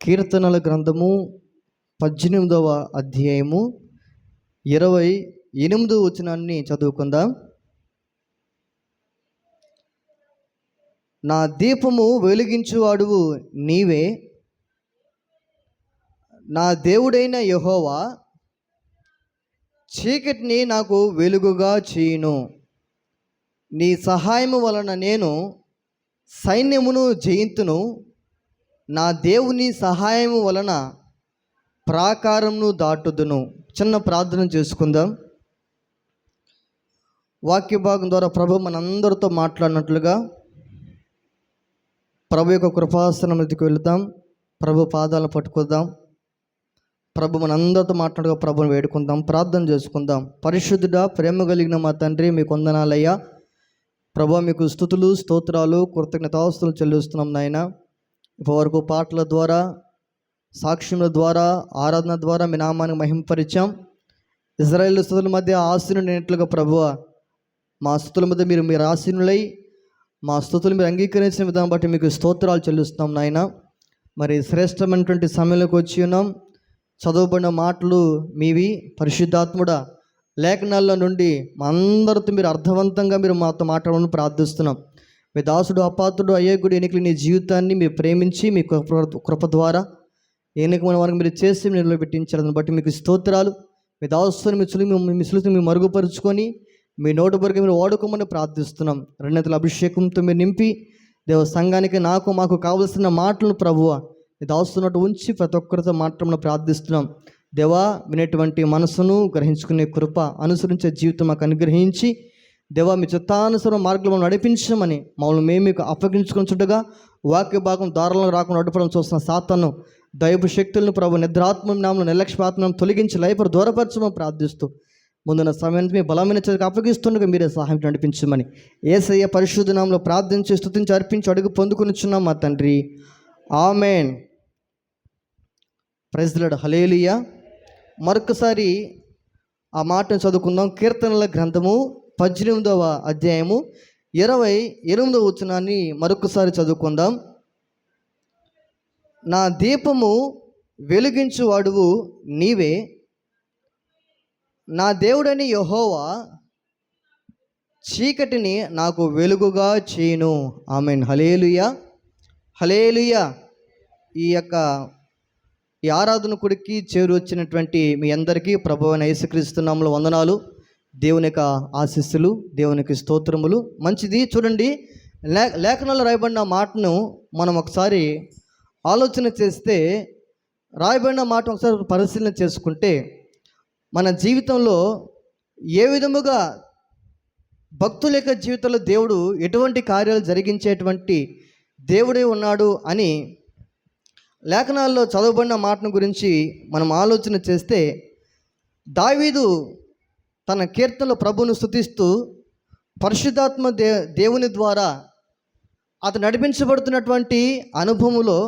కీర్తనల గ్రంథము 18వ అధ్యాయము 28వ వచనాన్ని చదువుకుందాం. నా దీపము వెలిగించువాడువు నీవే, నా దేవుడైన యెహోవా చీకటిని నాకు వెలుగుగా చేయును. నీ సహాయము వలన నేను సైన్యమును జయింతును. నా దేవుని సహాయము వలన ప్రాకారమును దాటుదును. చిన్న ప్రార్థన చేసుకుందాం. వాక్య భాగం ద్వారా ప్రభు మనందరితో మాట్లాడినట్లుగా ప్రభు యొక్క కృపాసనముకి వెళుదాం. ప్రభు పాదాలను పట్టుకుందాం. ప్రభు మనందరితో మాట్లాడుగా ప్రభుని వేడుకుందాం. ప్రార్థన చేసుకుందాం. పరిశుద్ధుడా, ప్రేమ కలిగిన మా తండ్రి, మీకు వందనాలయ్యా. ప్రభు మీకు స్తుతులు, స్తోత్రాలు, కృతజ్ఞతాస్తుతులు చెల్లిస్తున్నాం నాయన. ఇప్పటివరకు పాటల ద్వారా, సాక్ష్యముల ద్వారా, ఆరాధన ద్వారా మీ నామాన్ని మహింపరిచాం. ఇజ్రాయేల్ స్తుతుల మధ్య ఆసీనుడైనట్లుగా ప్రభువా, మా స్తుతుల మధ్య మీరు ఆసీనులై మా స్తుతులు మీరు అంగీకరించిన విధానం బట్టి మీకు స్తోత్రాలు చెల్లిస్తున్నాం నాయన. మరి శ్రేష్టమైనటువంటి సమయంలోకి వచ్చి ఉన్నాం. చదవబడిన మాటలు మీవి. పరిశుద్ధాత్ముడా, లేఖనాల్లో నుండి మా అందరితో మీరు అర్థవంతంగా మీరు మాతో మాట్లాడాలని ప్రార్థిస్తున్నాం. మీ దాసుడు అపాత్రుడు అయ్యేగుడు ఎన్నికలు నీ జీవితాన్ని మీరు ప్రేమించి మీ కృప ద్వారా ఎన్నికమైన వారికి మీరు చేసి మీరు పెట్టించాలని బట్టి మీకు స్తోత్రాలు. మీ దాసుని మీ సులువుని మీరు మరుగుపరుచుకొని మీ నోటి వరకు మీరు వాడుకోమని ప్రార్థిస్తున్నాం. రెండంతల అభిషేకంతో మీరు నింపి దేవ సంఘానికి మాకు కావలసిన మాటలను ప్రభువా మీ దాస్తున్నట్టు ఉంచి ప్రతి ఒక్కరితో మాట్లాడమని ప్రార్థిస్తున్నాం. దేవా, వినేటువంటి మనసును గ్రహించుకునే కృప, అనుసరించే జీవితం మాకు అనుగ్రహించి దేవా మీ చిత్తానుసరణ మార్గంలో నడిపించమని మమ్మల్ని మేము మీకు అప్పగించుకొని చుట్టగా వాక్య భాగం దారులను రాకుండా అడ్డుపడం చూస్తున్న సాతాను దైవ శక్తులను ప్రభు నిద్రాత్మ నామను నిర్లక్ష్యాత్మను తొలగించి లైపర్ దూరపరచమని ప్రార్థిస్తూ ముందున్న సమయానికి మీ బలమైన చర్యకు అప్పగిస్తుండగా మీరే సహాయం నడిపించమని యేసయ్య పరిశుద్ధ నామములో ప్రార్థించి స్తుతించి అర్పించి అడుగు పొందుకొనిచున్నాం మా తండ్రి. Amen. Praise the lord. Hallelujah. మరొకసారి ఆ మాటను చదువుకుందాం. కీర్తనల గ్రంథము 18వ అధ్యాయము 28వ వచనాన్ని మరొకసారి చదువుకుందాం. నా దీపము వెలిగించువాడువు నీవే, నా దేవుడని యెహోవా చీకటిని నాకు వెలుగుగా చేయును. ఆమేన్. హల్లెలూయా, హల్లెలూయా. ఈ ఆరాధన కొడికి చేరు వచ్చినటువంటి మీ అందరికీ ప్రభువైన యేసుక్రీస్తు నామములో వందనాలు, దేవుని యొక్క ఆశీస్సులు, దేవునికి స్తోత్రములు. మంచిది. చూడండి, లేఖనాల్లో రాయబడిన మాటను మనం ఒకసారి ఆలోచన చేస్తే, రాయబడిన మాట ఒకసారి పరిశీలన చేసుకుంటే మన జీవితంలో ఏ విధముగా భక్తుల యొక్క జీవితంలో దేవుడు ఎటువంటి కార్యాలు జరిగించేటువంటి దేవుడే ఉన్నాడు అని లేఖనాల్లో చదవబడిన మాటను గురించి మనం ఆలోచన చేస్తే, దావీదు తన కీర్తనలో ప్రభువును స్తుతిస్తూ పరిశుద్ధాత్మ దేవుని ద్వారా అతను నడిపించబడుతున్నటువంటి అనుభవంలో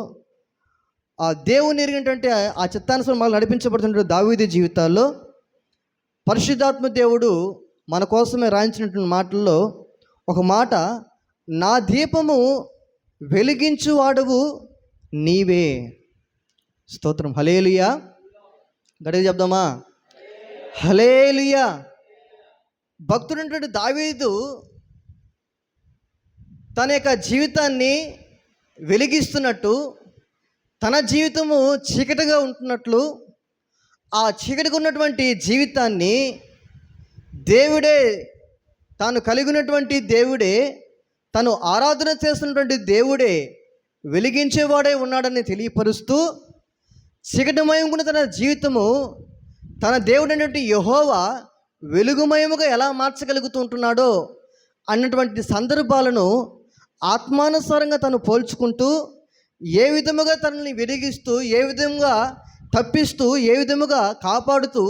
ఆ దేవుని ఎరిగినటువంటి ఆ చిత్తానుసారం మళ్ళీ నడిపించబడుతున్న దావీదు జీవితాల్లో పరిశుద్ధాత్మ దేవుడు మన కోసమే రాయించినటువంటి మాటల్లో ఒక మాట, నా దీపము వెలిగించువాడువు నీవే. స్తోత్రం. హల్లెలూయా. గట్టిగా చెప్దామా? హల్లెలూయా. భక్తుడైనటువంటి దావీదు తన యొక్క జీవితాన్ని వెలిగిస్తున్నట్టు, తన జీవితము చీకటిగా ఉంటున్నట్లు, ఆ చీకటిగా ఉన్నటువంటి జీవితాన్ని దేవుడే, తాను కలిగి ఉన్నటువంటి దేవుడే, తను ఆరాధన చేస్తున్నటువంటి దేవుడే వెలిగించేవాడే ఉన్నాడని తెలియపరుస్తూ, చీకటిమయముగా తన జీవితము తన దేవుడైనటువంటి యెహోవా వెలుగుమయముగా ఎలా మార్చగలుగుతూ ఉంటున్నాడో అన్నటువంటి సందర్భాలను ఆత్మానుసారంగా తను పోల్చుకుంటూ, ఏ విధముగా తనని వెలిగిస్తూ, ఏ విధంగా తప్పిస్తూ, ఏ విధముగా కాపాడుతూ,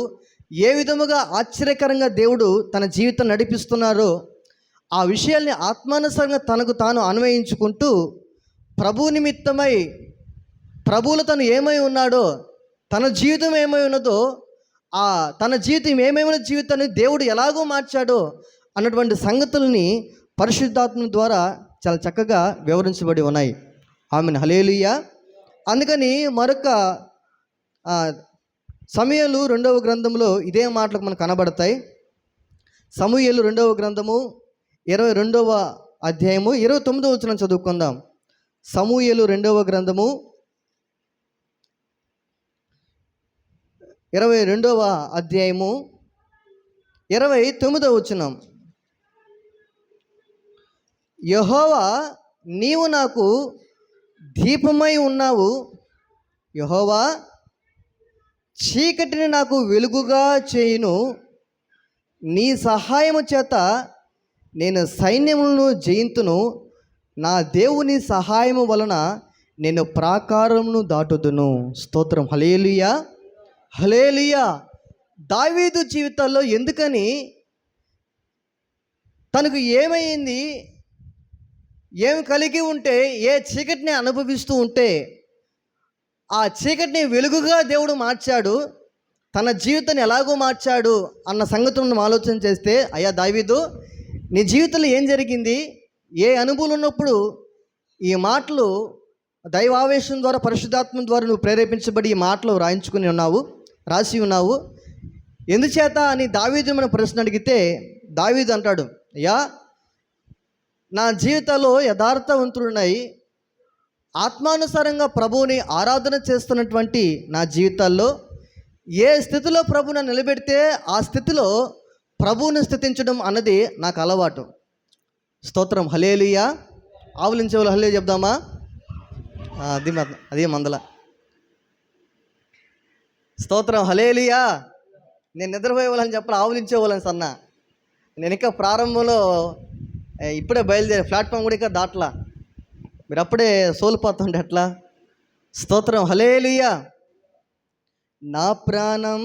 ఏ విధముగా ఆశ్చర్యకరంగా దేవుడు తన జీవితం నడిపిస్తున్నారో ఆ విషయాల్ని ఆత్మానుసారంగా తనకు తాను అన్వయించుకుంటూ, ప్రభు నిమిత్తమై ప్రభువులో తను ఏమై ఉన్నాడో, తన జీవితం ఏమై ఉన్నదో, తన జీవితం ఏమేమైనా జీవితాన్ని దేవుడు ఎలాగో మార్చాడో అన్నటువంటి సంగతుల్ని పరిశుద్ధాత్మ ద్వారా చాలా చక్కగా వివరించబడి ఉన్నాయి. ఆమెను హల్లెలూయా. అందుకని మరొక సమూయేలు 2వ గ్రంథంలో ఇదే మాటలకు మనకు కనబడతాయి. సమూయేలు 2వ గ్రంథము 22వ అధ్యాయము 29వ వచనం చదువుకుందాం. సమూయేలు 2వ గ్రంథము 22వ అధ్యాయము 29వ వచనం. యెహోవా నీవు నాకు దీపమై ఉన్నావు, యెహోవా చీకటిని నాకు వెలుగుగా చేయును, నీ సహాయము చేత నేను సైన్యములను జయింతును, నా దేవుని సహాయము వలన నేను ప్రాకారమును దాటుదును. స్తోత్రం. హల్లెలూయా, హల్లెలూయా. దావీదు జీవితాల్లో ఎందుకని తనకు ఏమైంది, ఏమి కలిగి ఉంటే, ఏ చీకటిని అనుభవిస్తూ ఉంటే ఆ చీకటిని వెలుగుగా దేవుడు మార్చాడు, తన జీవితాన్ని ఎలాగో మార్చాడు అన్న సంగతులను ఆలోచన చేస్తే, అయ్యా దావీదు నీ జీవితంలో ఏం జరిగింది, ఏ అనుభవం ఉన్నప్పుడు ఈ మాటలు దైవావేశం ద్వారా పరిశుద్ధాత్మ ద్వారా నువ్వు ప్రేరేపించబడి ఈ మాటలు రాసి ఉన్నావు ఎందుచేత అని దావీదు మన ప్రశ్న అడిగితే, దావీదు అంటాడు, అయ్యా నా జీవితంలో యథార్థవంతులున్నాయి, ఆత్మానుసారంగా ప్రభువుని ఆరాధన చేస్తున్నటువంటి నా జీవితాల్లో ఏ స్థితిలో ప్రభువుని నిలబెడితే ఆ స్థితిలో ప్రభువుని స్తుతించడం అన్నది నాకు అలవాటు. స్తోత్రం. హల్లెలూయా. ఆవులించే వాళ్ళు హల్లెలూయా చెప్దామా? అది మందల. స్తోత్రం. హల్లెలూయా. నేను నిద్రపోయే వాళ్ళని చెప్పాలి, ఆవులించే వాళ్ళని సన్నా. నేను ఇంకా ప్రారంభంలో ఇప్పుడే బయలుదేరి ప్లాట్ఫామ్ కూడా ఇంకా దాట్లా, మీరు అప్పుడే సోలిపోతుండే అట్లా. స్తోత్రం. హల్లెలూయా. నా ప్రాణం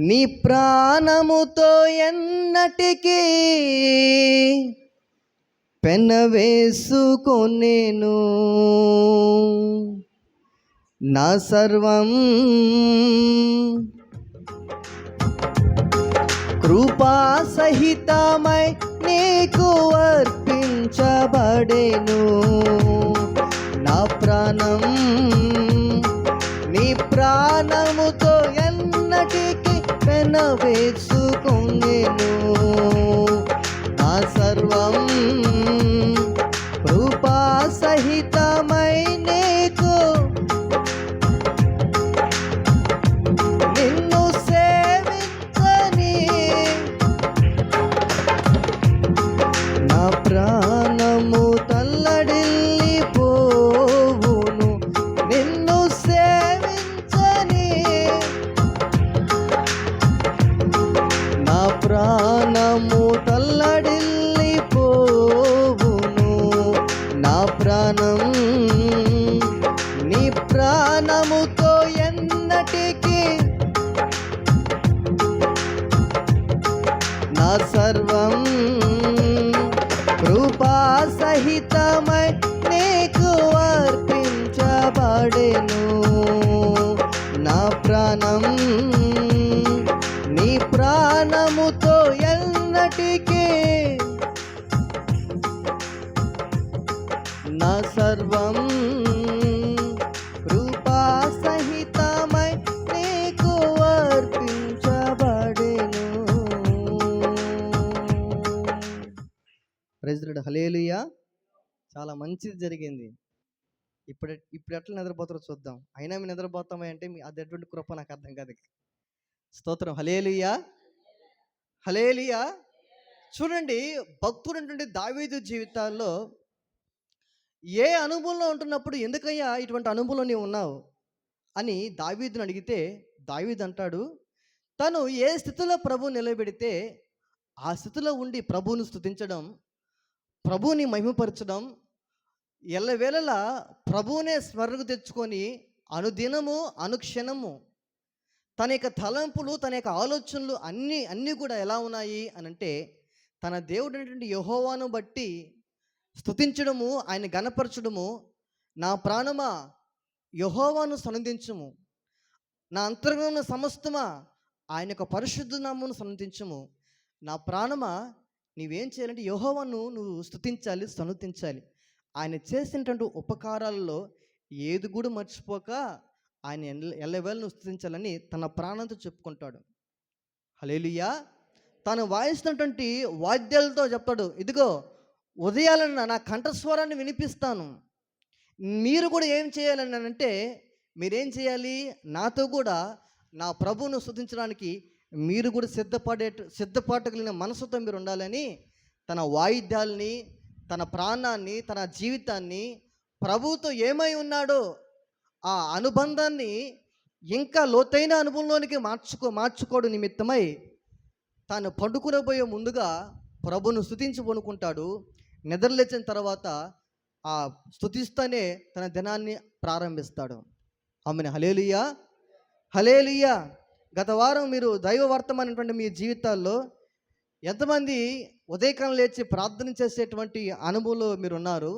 నీ ప్రాణముతో ఎన్నటికీ పెనవేసుకొనేను, నా సర్వం కృపా సహితమై నీకు అర్పించబడేను, నా ప్రాణం నీ ప్రాణముతో ఎన్నటికీ పెనవేసుకొనేను, నా సర్వం కృపా సహితమై నీకు నిన్ను సేవించని, నా ప్రాణము తల్లడిల్లిపోవును, నిన్ను సేవించని, నా ప్రాణము తల్లడిల్లిపోవును, నా ప్రాణం నీ ప్రాణముతో ఎన్నటికీ, నా సర్వం కృపా సహితమై నీకు అర్పించబడెను, నా ప్రాణం నీ ప్రాణముతో ఎన్నటికీ, నా సర్వం కృపా సహితమై నీకు అర్పించబడెను. Praise lord. హల్లెలూయా. చాలా మంచిది జరిగింది. ఇప్పుడు ఎట్లా నిద్రపోతారో చూద్దాం. అయినా మేము నిద్రపోతామా అంటే అది ఎటువంటి కృప నాకు అర్థం కాదు. స్తోత్రం. హల్లెలూయా, హల్లెలూయా. చూడండి, భక్తుడైనటువంటి దావీదు జీవితాల్లో ఏ అనుభవంలో ఉంటున్నప్పుడు ఎందుకయ్యా ఇటువంటి అనుభవంలో నీవు ఉన్నావు అని దావీదుని అడిగితే, దావీదు అంటాడు, తను ఏ స్థితిలో ప్రభువు నిలబెడితే ఆ స్థితిలో ఉండి ప్రభువును స్తుతించడం, ప్రభువుని మహిమపరచడం, ఎల్లవేళలా ప్రభువునే స్మరణకు తెచ్చుకొని అనుదినము అనుక్షణము తన యొక్క తలంపులు, తన యొక్క ఆలోచనలు అన్నీ కూడా ఎలా ఉన్నాయి అనంటే, తన దేవుడు అనేటువంటి యెహోవాను బట్టి స్తుతించడము, ఆయన గణపరచడము. నా ప్రాణమా యెహోవాను సన్నిధించుము, నా అంతరంగంలో సమస్తమా ఆయన యొక్క పరిశుద్ధ నామమును సన్నిధించుము. నా ప్రాణమా నీవేం చేయాలంటే యెహోవాను నువ్వు స్తుతించాలి, సన్నుతించాలి. ఆయన చేసినటువంటి ఉపకారాలలో ఏది కూడా మర్చిపోక ఆయన ఎల్లవేళను స్తుతించాలని తన ప్రాణంతో చెప్పుకుంటాడు. హల్లెలూయా. తాను వాయిస్తున్నటువంటి వాద్యాలతో చెప్తాడు, ఇదిగో ఉదయాలన్న నా కంఠస్వరాన్ని వినిపిస్తాను. మీరు కూడా ఏం చేయాలని అంటే, మీరేం చేయాలి, నాతో కూడా నా ప్రభువును స్తుతించడానికి మీరు కూడా సిద్ధపడగలిగిన మనసుతో మీరు ఉండాలని తన వాయిద్యాల్ని, తన ప్రాణాన్ని, తన జీవితాన్ని ప్రభువుతో ఏమై ఉన్నాడో ఆ అనుబంధాన్ని ఇంకా లోతైన అనుభవంలోనికి మార్చుకోవడం నిమిత్తమై తాను పండుకునబోయే ముందుగా ప్రభును స్తుతించి పడుకుంటాడు. నిద్రలేచిన తర్వాత ఆ స్తుతిస్తూనే తన దినాన్ని ప్రారంభిస్తాడు. ఆమెను. హల్లెలూయా, హల్లెలూయా. గత వారం మీరు దైవ వర్తమానటువంటి మీ జీవితాల్లో ఎంతమంది ఉదయకాలం లేచి ప్రార్థన చేసేటువంటి అనుభవంలో మీరు ఉన్నారు?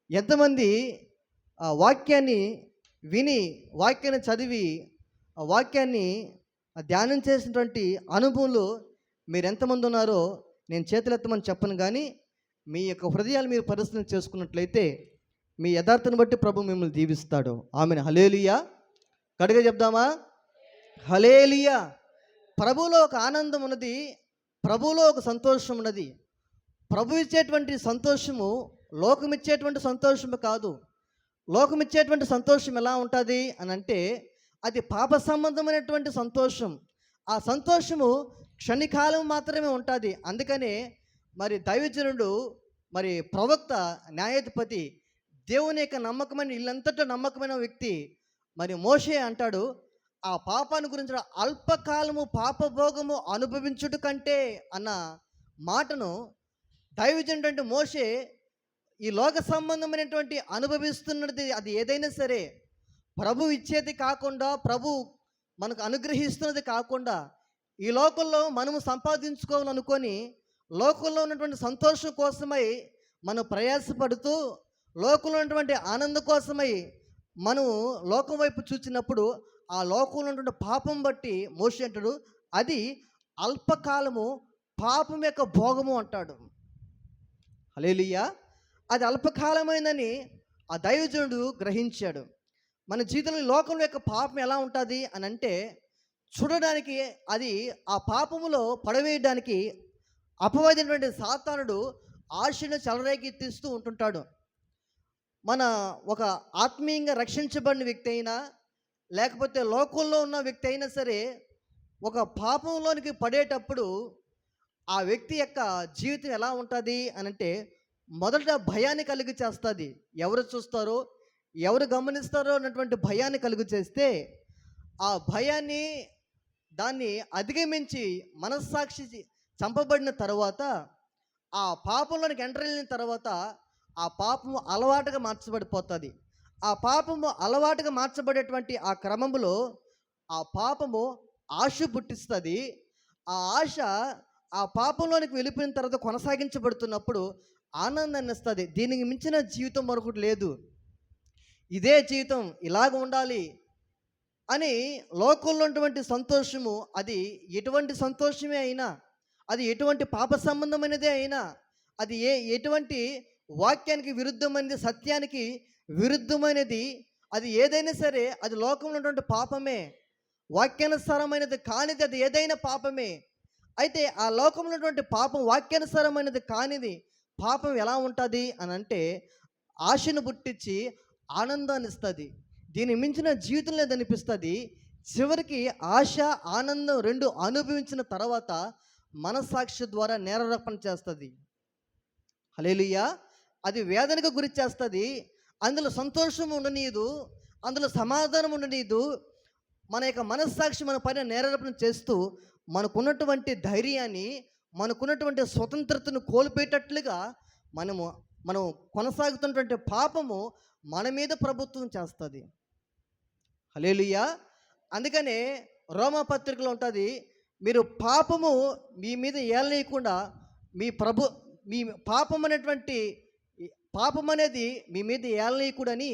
ఎంతమంది ఆ వాక్యాన్ని విని, వాక్యాన్ని చదివి, ఆ వాక్యాన్ని ధ్యానం చేసినటువంటి అనుభవంలో మీరు ఎంతమంది ఉన్నారో నేను చేతులెత్తమని చెప్పను, కానీ మీ యొక్క హృదయాలు మీరు పరిశీలన చేసుకున్నట్లయితే మీ యథార్థను బట్టి ప్రభు మిమ్మల్ని దీవిస్తాడు. ఆమెను. హల్లెలూయా. గట్టిగా చెప్దామా? హల్లెలూయా. ప్రభువులో ఒక ఆనందం ఉన్నది, ప్రభువులో ఒక సంతోషం ఉన్నది. ప్రభు ఇచ్చేటువంటి సంతోషము లోకం ఇచ్చేటువంటి సంతోషము కాదు. లోకం ఇచ్చేటువంటి సంతోషం ఎలా ఉంటుంది అని అంటే, అది పాప సంబంధమైనటువంటి సంతోషం. ఆ సంతోషము క్షణికాలం మాత్రమే ఉంటుంది. అందుకనే మరి దైవజనుడు, మరి ప్రవక్త, న్యాయాధిపతి, దేవుని యొక్క నమ్మకమైన ఇల్లంతటా నమ్మకమైన వ్యక్తి మరి మోషే అంటాడు, ఆ పాపాన్ని గురించి అల్పకాలము పాపభోగము అనుభవించుట కంటే అన్న మాటను దైవజనుడు అంటే మోషే ఈ లోక సంబంధమైనటువంటి అనుభవిస్తున్నది అది ఏదైనా సరే ప్రభు ఇచ్చేది కాకుండా, ప్రభు మనకు అనుగ్రహిస్తున్నది కాకుండా, ఈ లోకంలో మనము సంపాదించుకోవాలనుకొని లోకంలో ఉన్నటువంటి సంతోషం కోసమై మనం ప్రయాసపడుతూ, లోకంలో ఉన్నటువంటి ఆనందం కోసమై మనం లోకం వైపు చూసినప్పుడు ఆ లోకంలో ఉన్నటువంటి పాపం బట్టి మోషే అంటాడు, అది అల్పకాలము పాపం యొక్క భోగము అంటాడు. హల్లెలూయా. అది అల్పకాలమైందని ఆ దైవజనుడు గ్రహించాడు. మన జీవితంలో లోకంలో యొక్క పాపం ఎలా ఉంటుంది అని అంటే, చూడడానికి అది ఆ పాపములో పడవేయడానికి అపవాదైనటువంటి సాతానుడు ఆశను చెలరేకెత్తిస్తూ ఉంటుంటాడు. మన ఒక ఆత్మీయంగా రక్షించబడిన వ్యక్తి అయినా, లేకపోతే లోకంలో ఉన్న వ్యక్తి అయినా సరే, ఒక పాపంలోనికి పడేటప్పుడు ఆ వ్యక్తి యొక్క జీవితం ఎలా ఉంటుంది అని అంటే, మొదట భయాన్ని కలుగు చేస్తుంది. ఎవరు చూస్తారో, ఎవరు గమనిస్తారో అన్నటువంటి భయాన్ని కలుగు చేస్తే, ఆ భయాన్ని దాన్ని అధిగమించి మనస్సాక్షి చంపబడిన తర్వాత, ఆ పాపంలోనికి ఎంటర్ అయిన తర్వాత ఆ పాపము అలవాటుగా మార్చబడిపోతుంది. ఆ పాపము అలవాటుగా మార్చబడేటువంటి ఆ క్రమంలో ఆ పాపము ఆశ పుట్టిస్తుంది. ఆ ఆశ ఆ పాపంలోనికి వెళ్ళిపోయిన తర్వాత కొనసాగించబడుతున్నప్పుడు ఆనందాన్ని ఇస్తుంది. దీనికి మించిన జీవితం మరొకటి లేదు, ఇదే జీవితం, ఇలాగ ఉండాలి అని లోకంలో ఉన్నటువంటి సంతోషము, అది ఎటువంటి సంతోషమే అయినా, అది ఎటువంటి పాప సంబంధమైనదే అయినా, అది ఎటువంటి వాక్యానికి విరుద్ధమైనది, సత్యానికి విరుద్ధమైనది, అది ఏదైనా సరే అది లోకంలో ఉన్నటువంటి పాపమే. వాక్యానుసారమైనది కానిది అది ఏదైనా పాపమే. అయితే ఆ లోకంలో ఉన్నటువంటి పాపం వాక్యానుసారమైనది కానిది పాపం ఎలా ఉంటుంది అని అంటే, ఆశను పుట్టించి ఆనందాన్ని ఇస్తుంది. దీన్ని మించిన జీవితం లేదనిపిస్తుంది. చివరికి ఆశ, ఆనందం రెండు అనుభవించిన తర్వాత మనస్సాక్షి ద్వారా నేరారోపణ చేస్తుంది. హల్లెలూయా. అది వేదనకు గురి చేస్తుంది. అందులో సంతోషం ఉండనీయదు, అందులో సమాధానం ఉండనీయదు. మన యొక్క మనస్సాక్షి మన పైన నేరారోపణ చేస్తూ మనకున్నటువంటి ధైర్యాన్ని, మనకున్నటువంటి స్వతంత్రతను కోల్పోయేటట్లుగా మనం కొనసాగుతున్నటువంటి పాపము మన మీద ప్రభుత్వం చేస్తుంది. హల్లెలూయా. అందుకనే రోమా పత్రికలో ఉంటుంది, మీరు పాపము మీ మీద ఏలనీయకుండా మీ పాపం అనేది మీ మీద ఏలనీయకూడని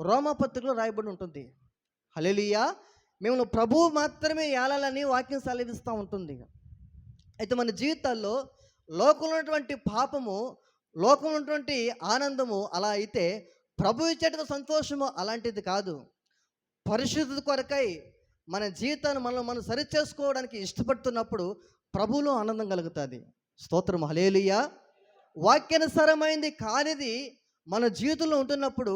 రోమా పత్రికలో రాయబడి ఉంటుంది. హల్లెలూయా. మేము ప్రభువు మాత్రమే ఏలాలని వాక్యం సెలవిస్తూ ఉంటుంది. అయితే మన జీవితాల్లో లోకంలో ఉన్నటువంటి పాపము లోకంలో ఉన్నటువంటి ఆనందము అలా అయితే ప్రభు ఇచ్చేట సంతోషము అలాంటిది కాదు. పరిశుద్ధత కొరకై మన జీవితాన్ని మనం సరి చేసుకోవడానికి ఇష్టపడుతున్నప్పుడు ప్రభువులో ఆనందం కలుగుతుంది. స్తోత్రం, హల్లెలూయా. వాక్యానుసారమైంది కానిది మన జీవితంలో ఉంటున్నప్పుడు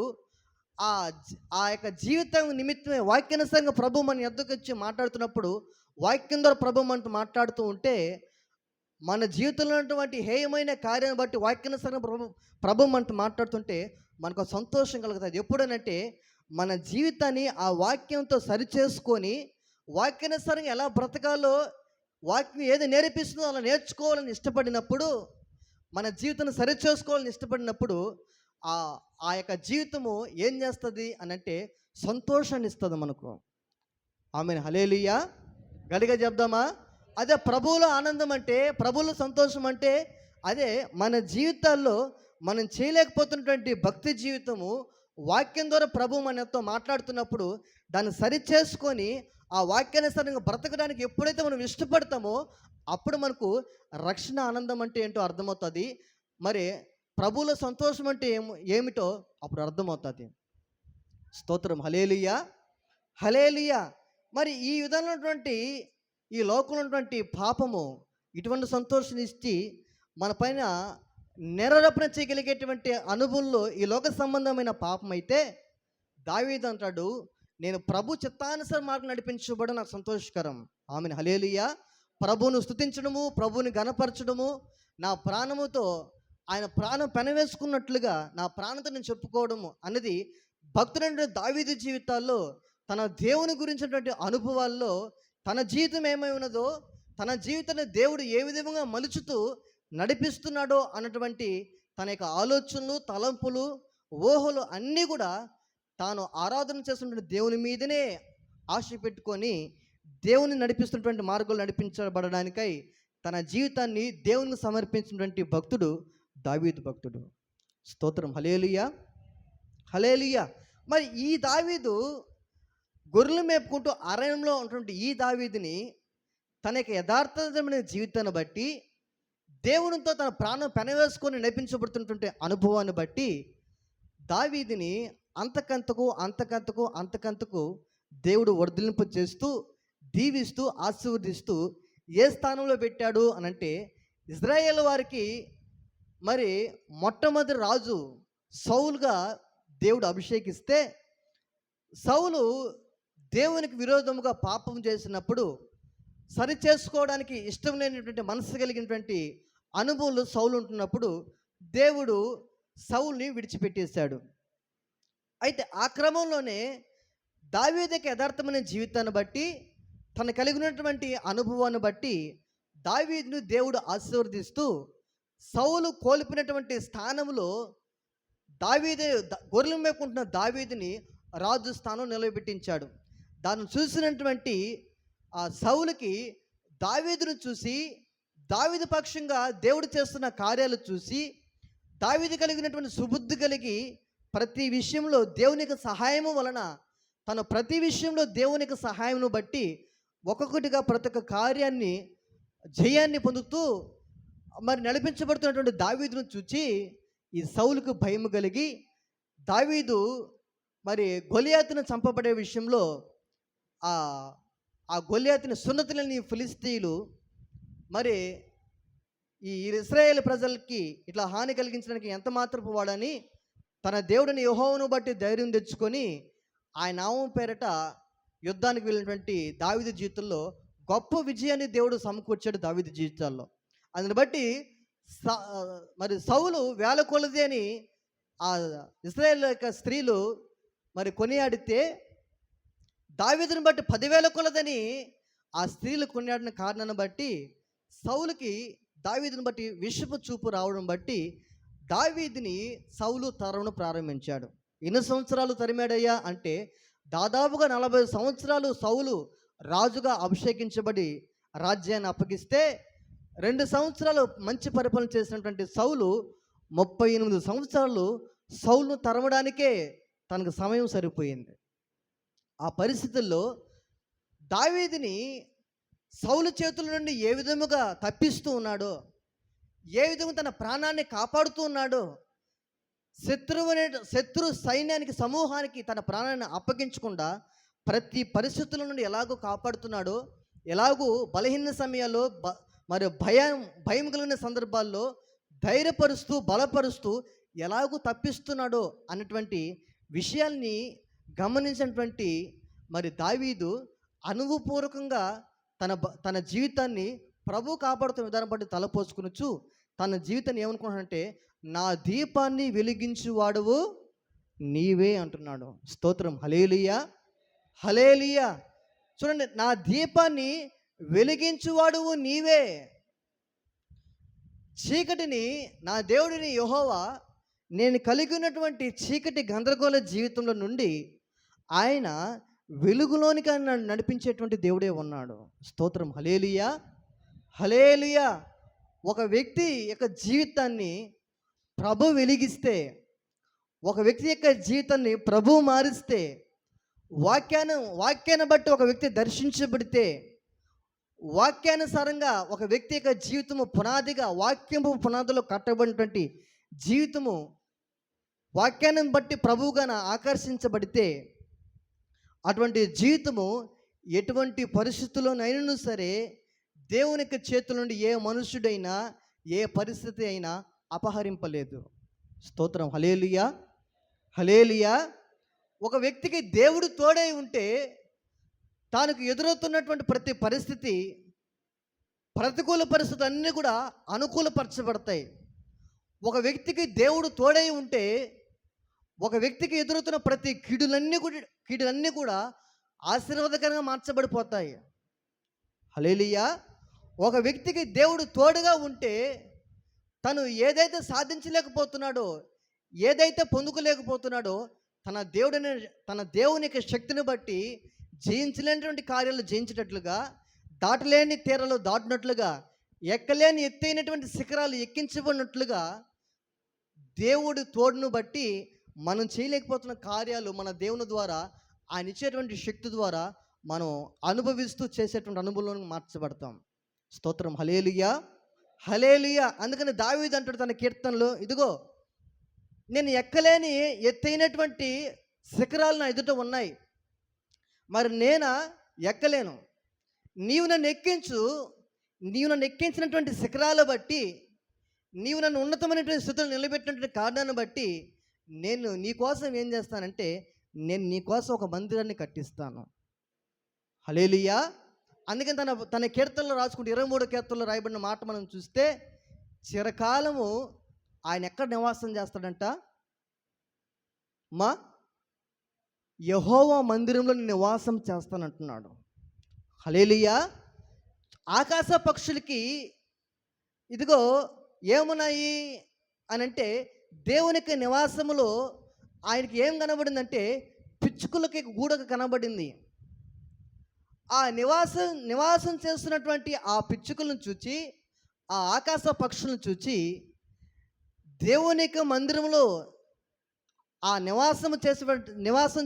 ఆ యొక్క జీవితం నిమిత్తమే వాక్యానుసారంగా ప్రభు మన యొద్దకు వచ్చి మాట్లాడుతున్నప్పుడు, వాక్యం ద్వారా ప్రభు మనతో మాట్లాడుతూ ఉంటే మన జీవితంలో ఉన్నటువంటి హేయమైన కార్యాన్ని బట్టి వాక్యానుసారంగా ప్రభు మనతో మాట్లాడుతుంటే మనకు సంతోషం కలుగుతుంది. ఎప్పుడనంటే మన జీవితాన్ని ఆ వాక్యంతో సరిచేసుకొని వాక్యానుసారంగా ఎలా బ్రతకాలో వాక్యం ఏది నేర్పిస్తుందో అలా నేర్చుకోవాలని ఇష్టపడినప్పుడు, మన జీవితాన్ని సరిచేసుకోవాలని ఇష్టపడినప్పుడు ఆ ఆ యొక్క జీవితము ఏం చేస్తుంది అని అంటే సంతోషాన్ని ఇస్తుంది మనకు. ఆమెన్, హల్లెలూయా. గట్టిగా చెప్దామా? అదే ప్రభువులో ఆనందం అంటే, ప్రభువులో సంతోషం అంటే అదే మన జీవితాల్లో మనం చేయలేకపోతున్నటువంటి భక్తి జీవితము వాక్యం ద్వారా ప్రభు మనతో మాట్లాడుతున్నప్పుడు దాన్ని సరి చేసుకొని ఆ వాక్యానుసారంగా బ్రతకడానికి ఎప్పుడైతే మనం ఇష్టపడతామో అప్పుడు మనకు రక్షణ ఆనందం అంటే ఏంటో అర్థమవుతుంది. మరి ప్రభువులో సంతోషం అంటే ఏమిటో అప్పుడు అర్థమవుతుంది. స్తోత్రం, హల్లెలూయా, హల్లెలూయా. మరి ఈ విధమైనటువంటి ఈ లోకంలో ఉన్నటువంటి పాపము ఇటువంటి సంతోషాన్ని ఇచ్చి మన పైన నెరవేర్పణ చేయగలిగేటువంటి అనుభవంలో ఈ లోక సంబంధమైన పాపం అయితే దావీదు అంటాడు, నేను ప్రభు చిత్తానుసార మార్గం నడిపించబడడం నాకు సంతోషకరం. ఆమెను, హల్లెలూయా. ప్రభువును స్తుతించడము, ప్రభువుని గణపరచడము, నా ప్రాణముతో ఆయన ప్రాణం పెనవేసుకున్నట్లుగా నా ప్రాణంతో నేను చెప్పుకోవడము అనేది భక్తుడైన దావీదు జీవితాల్లో తన దేవుని గురించినటువంటి అనుభవాల్లో తన జీవితం ఏమై ఉన్నదో, తన జీవితాన్ని దేవుడు ఏ విధంగా మలుచుతూ నడిపిస్తున్నాడో అన్నటువంటి తన యొక్క ఆలోచనలు, తలంపులు, ఊహలు అన్నీ కూడా తాను ఆరాధన చేస్తున్నటువంటి దేవుని మీదనే ఆశ పెట్టుకొని దేవుని నడిపిస్తున్నటువంటి మార్గంలో నడిపించబడడానికై తన జీవితాన్ని దేవునికి సమర్పించినటువంటి భక్తుడు దావీదు భక్తుడు. స్తోత్రం, హల్లెలూయా, హల్లెలూయా. మరి ఈ దావీదు గొర్రెలు మేపుకుంటూ అరణ్యంలో ఉన్నటువంటి ఈ దావీదుని తన యొక్క యథార్థమైన జీవితాన్ని బట్టి, దేవునితో తన ప్రాణం పెనవేసుకొని నడిపించబడుతున్నటువంటి అనుభవాన్ని బట్టి దావీదుని అంతకంతకు దేవుడు వర్ధలింపు చేస్తూ, దీవిస్తూ, ఆశీర్వదిస్తూ ఏ స్థానంలో పెట్టాడు అనంటే, ఇజ్రాయేల్ వారికి మరి మొట్టమొదటి రాజు సౌలుగా దేవుడు అభిషేకిస్తే, సౌలు దేవునికి విరోధముగా పాపం చేసినప్పుడు సరి చేసుకోవడానికి ఇష్టం లేనటువంటి మనసు కలిగినటువంటి అనుభవాలు సౌలు ఉంటున్నప్పుడు దేవుడు సౌల్ని విడిచిపెట్టేశాడు. అయితే ఆ క్రమంలోనే దావీదుకి యథార్థమైన జీవితాన్ని బట్టి, తన కలిగినటువంటి అనుభవాన్ని బట్టి దావీదును దేవుడు ఆశీర్వదిస్తూ సౌలు కోల్పోయినటువంటి స్థానంలో గొర్రెలు మేపుకుంటున్న దావీదుని రాజు స్థానం నిలబెట్టించాడు. దాన్ని చూసినటువంటి ఆ సౌలుకి దావీదును చూసి, దావీదు పక్షంగా దేవుడు చేస్తున్న కార్యాలు చూసి, దావీదు కలిగినటువంటి సుబుద్ధి కలిగి ప్రతి విషయంలో దేవునికి సహాయము వలన తను ప్రతి విషయంలో దేవునికి సహాయమును బట్టి ఒక్కొక్కటిగా ప్రతి ఒక్క కార్యాన్ని జయాన్ని పొందుతూ మరి నడిపించబడుతున్నటువంటి దావీదును చూచి ఈ సౌలుకు భయం కలిగి, దావీదు మరి గొలియాతును చంపబడే విషయంలో ఆ గొలియాతుని సున్నతులని ఫిలిస్తీయులు మరి ఈ ఇశ్రాయేల్ ప్రజలకి ఇట్లా హాని కలిగించడానికి ఎంత మాత్రపు వాడని తన దేవుడిని యెహోవాను బట్టి ధైర్యం తెచ్చుకొని ఆయన నామం పేరట యుద్ధానికి వెళ్ళినటువంటి దావీదు జీవితంలో గొప్ప విజయాన్ని దేవుడు సమకూర్చాడు దావీదు జీవితాల్లో. అందుని బట్టి మరి సౌలు వేల కొలది అని ఆ ఇశ్రాయేల్ యొక్క స్త్రీలు మరి కొనియాడితే, దావీదుని బట్టి 10,000 కొలదని ఆ స్త్రీలు కొనియాడిన కారణాన్ని బట్టి సౌలుకి దావీదుని బట్టి విషపు చూపు రావడం బట్టి దావీదుని సౌలు తరమును ప్రారంభించాడు. ఎన్ని సంవత్సరాలు తరిమాడయ్యా అంటే దాదాపుగా 40 సంవత్సరాలు సౌలు రాజుగా అభిషేకించబడి రాజ్యాన్ని అప్పగిస్తే 2 సంవత్సరాలు మంచి పరిపాలన చేసినటువంటి సౌలు 38 సంవత్సరాలు సౌలును తరమడానికే తనకు సమయం సరిపోయింది. ఆ పరిస్థితుల్లో దావీదుని సౌలు చేతుల నుండి ఏ విధముగా తప్పిస్తూ ఉన్నాడో, ఏ విధంగా తన ప్రాణాన్ని కాపాడుతూ ఉన్నాడో, శత్రు సైన్యానికి సమూహానికి తన ప్రాణాన్ని అప్పగించకుండా ప్రతి పరిస్థితుల నుండి ఎలాగో కాపాడుతున్నాడో, ఎలాగూ బలహీన సమయాల్లో మరియు భయం కలిగిన సందర్భాల్లో ధైర్యపరుస్తూ బలపరుస్తూ ఎలాగూ తప్పిస్తున్నాడో అన్నటువంటి విషయాల్ని గమనించినటువంటి మరి దావీదు అనుభవపూర్వకంగా తన జీవితాన్ని ప్రభు కాపాడుతున్న విధానం బట్టి తలపోసుకునొచ్చు తన జీవితాన్ని ఏమనుకుంటున్నాడంటే, నా దీపాన్ని వెలిగించువాడువు నీవే అంటున్నాడు. స్తోత్రం. హల్లెలూయా, హల్లెలూయా. చూడండి, నా దీపాన్ని వెలిగించువాడువు నీవే. చీకటిని, నా దేవుడిని యెహోవా నేను కలిగి ఉన్నటువంటి చీకటి గందరగోళ జీవితంలో నుండి ఆయన వెలుగులోనికి నడిపించేటువంటి దేవుడే ఉన్నాడు. స్తోత్రం. హల్లెలూయా, హల్లెలూయా. ఒక వ్యక్తి యొక్క జీవితాన్ని ప్రభు వెలిగిస్తే, ఒక వ్యక్తి యొక్క జీవితాన్ని ప్రభు మారిస్తే, వాక్యాన్ని బట్టి ఒక వ్యక్తి దర్శించబడితే, వాక్యానుసారంగా ఒక వ్యక్తి యొక్క జీవితము పునాదిగా వాక్యము పునాదిలో కట్టబడినటువంటి జీవితము వాక్యాన్ని బట్టి ప్రభువుగా ఆకర్షించబడితే, అటువంటి జీవితము ఎటువంటి పరిస్థితుల్లోనైనా సరే దేవుని యొక్క చేతుల నుండి ఏ మనుష్యుడైనా ఏ పరిస్థితి అయినా అపహరింపలేదు. స్తోత్రం. హల్లెలూయా, హల్లెలూయా. ఒక వ్యక్తికి దేవుడు తోడై ఉంటే తనకు ఎదురవుతున్నటువంటి ప్రతి పరిస్థితి, ప్రతికూల పరిస్థితులు అన్నీ కూడా అనుకూలపరచబడతాయి. ఒక వ్యక్తికి దేవుడు తోడై ఉంటే ఒక వ్యక్తికి ఎదురవుతున్న ప్రతి కీడులన్నీ కూడా ఆశీర్వాదకరంగా మార్చబడిపోతాయి. హల్లెలూయా. ఒక వ్యక్తికి దేవుడు తోడుగా ఉంటే తను ఏదైతే సాధించలేకపోతున్నాడో, ఏదైతే పొందుకోలేకపోతున్నాడో తన దేవుని యొక్క శక్తిని బట్టి జయించలేనటువంటి కార్యాలు జయించేటట్లుగా, దాటలేని తీరాలు దాటినట్లుగా, ఎక్కలేని ఎత్తైనటువంటి శిఖరాలు ఎక్కించబడినట్లుగా దేవుడి తోడును బట్టి మనం చేయలేకపోతున్న కార్యాలు మన దేవుని ద్వారా, ఆయన ఇచ్చేటువంటి శక్తి ద్వారా మనం అనుభవిస్తూ చేసేటువంటి అనుభవంలో మార్చబడతాం. స్తోత్రం. హల్లెలూయా, హల్లెలూయా. అందుకని దావీదు అంటాడు తన కీర్తనలో, ఇదిగో నేను ఎక్కలేని ఎత్తైనటువంటి శిఖరాలు నా ఎదుట ఉన్నాయి, మరి నేనా ఎక్కలేను. నీవు నన్ను ఎక్కించినటువంటి శిఖరాలు బట్టి, నీవు నన్ను ఉన్నతమైనటువంటి స్థితిలో నిలబెట్టినటువంటి కారణాన్ని బట్టి నేను నీ కోసం ఏం చేస్తానంటే, నేను నీ కోసం ఒక మందిరాన్ని కట్టిస్తాను. హల్లెలూయా. అందుకని తన కీర్తనలో రాసుకుంటే 23 కీర్తనలో రాయబడిన మాట మనం చూస్తే, చిరకాలము ఆయన ఎక్కడ నివాసం చేస్తాడంట? యెహోవా మందిరంలో నేను నివాసం చేస్తానంటున్నాడు. హల్లెలూయా. ఆకాశ పక్షులకి ఇదిగో ఏమున్నాయి అని అంటే, దేవునికి నివాసములో ఆయనకి ఏం కనబడిందంటే పిచ్చుకలకి గూడక కనబడింది. ఆ నివాసం చేస్తున్నటువంటి ఆ పిచ్చుకలను చూచి, ఆ ఆకాశ పక్షులను చూచి, దేవుని యొక్క మందిరంలో ఆ నివాసం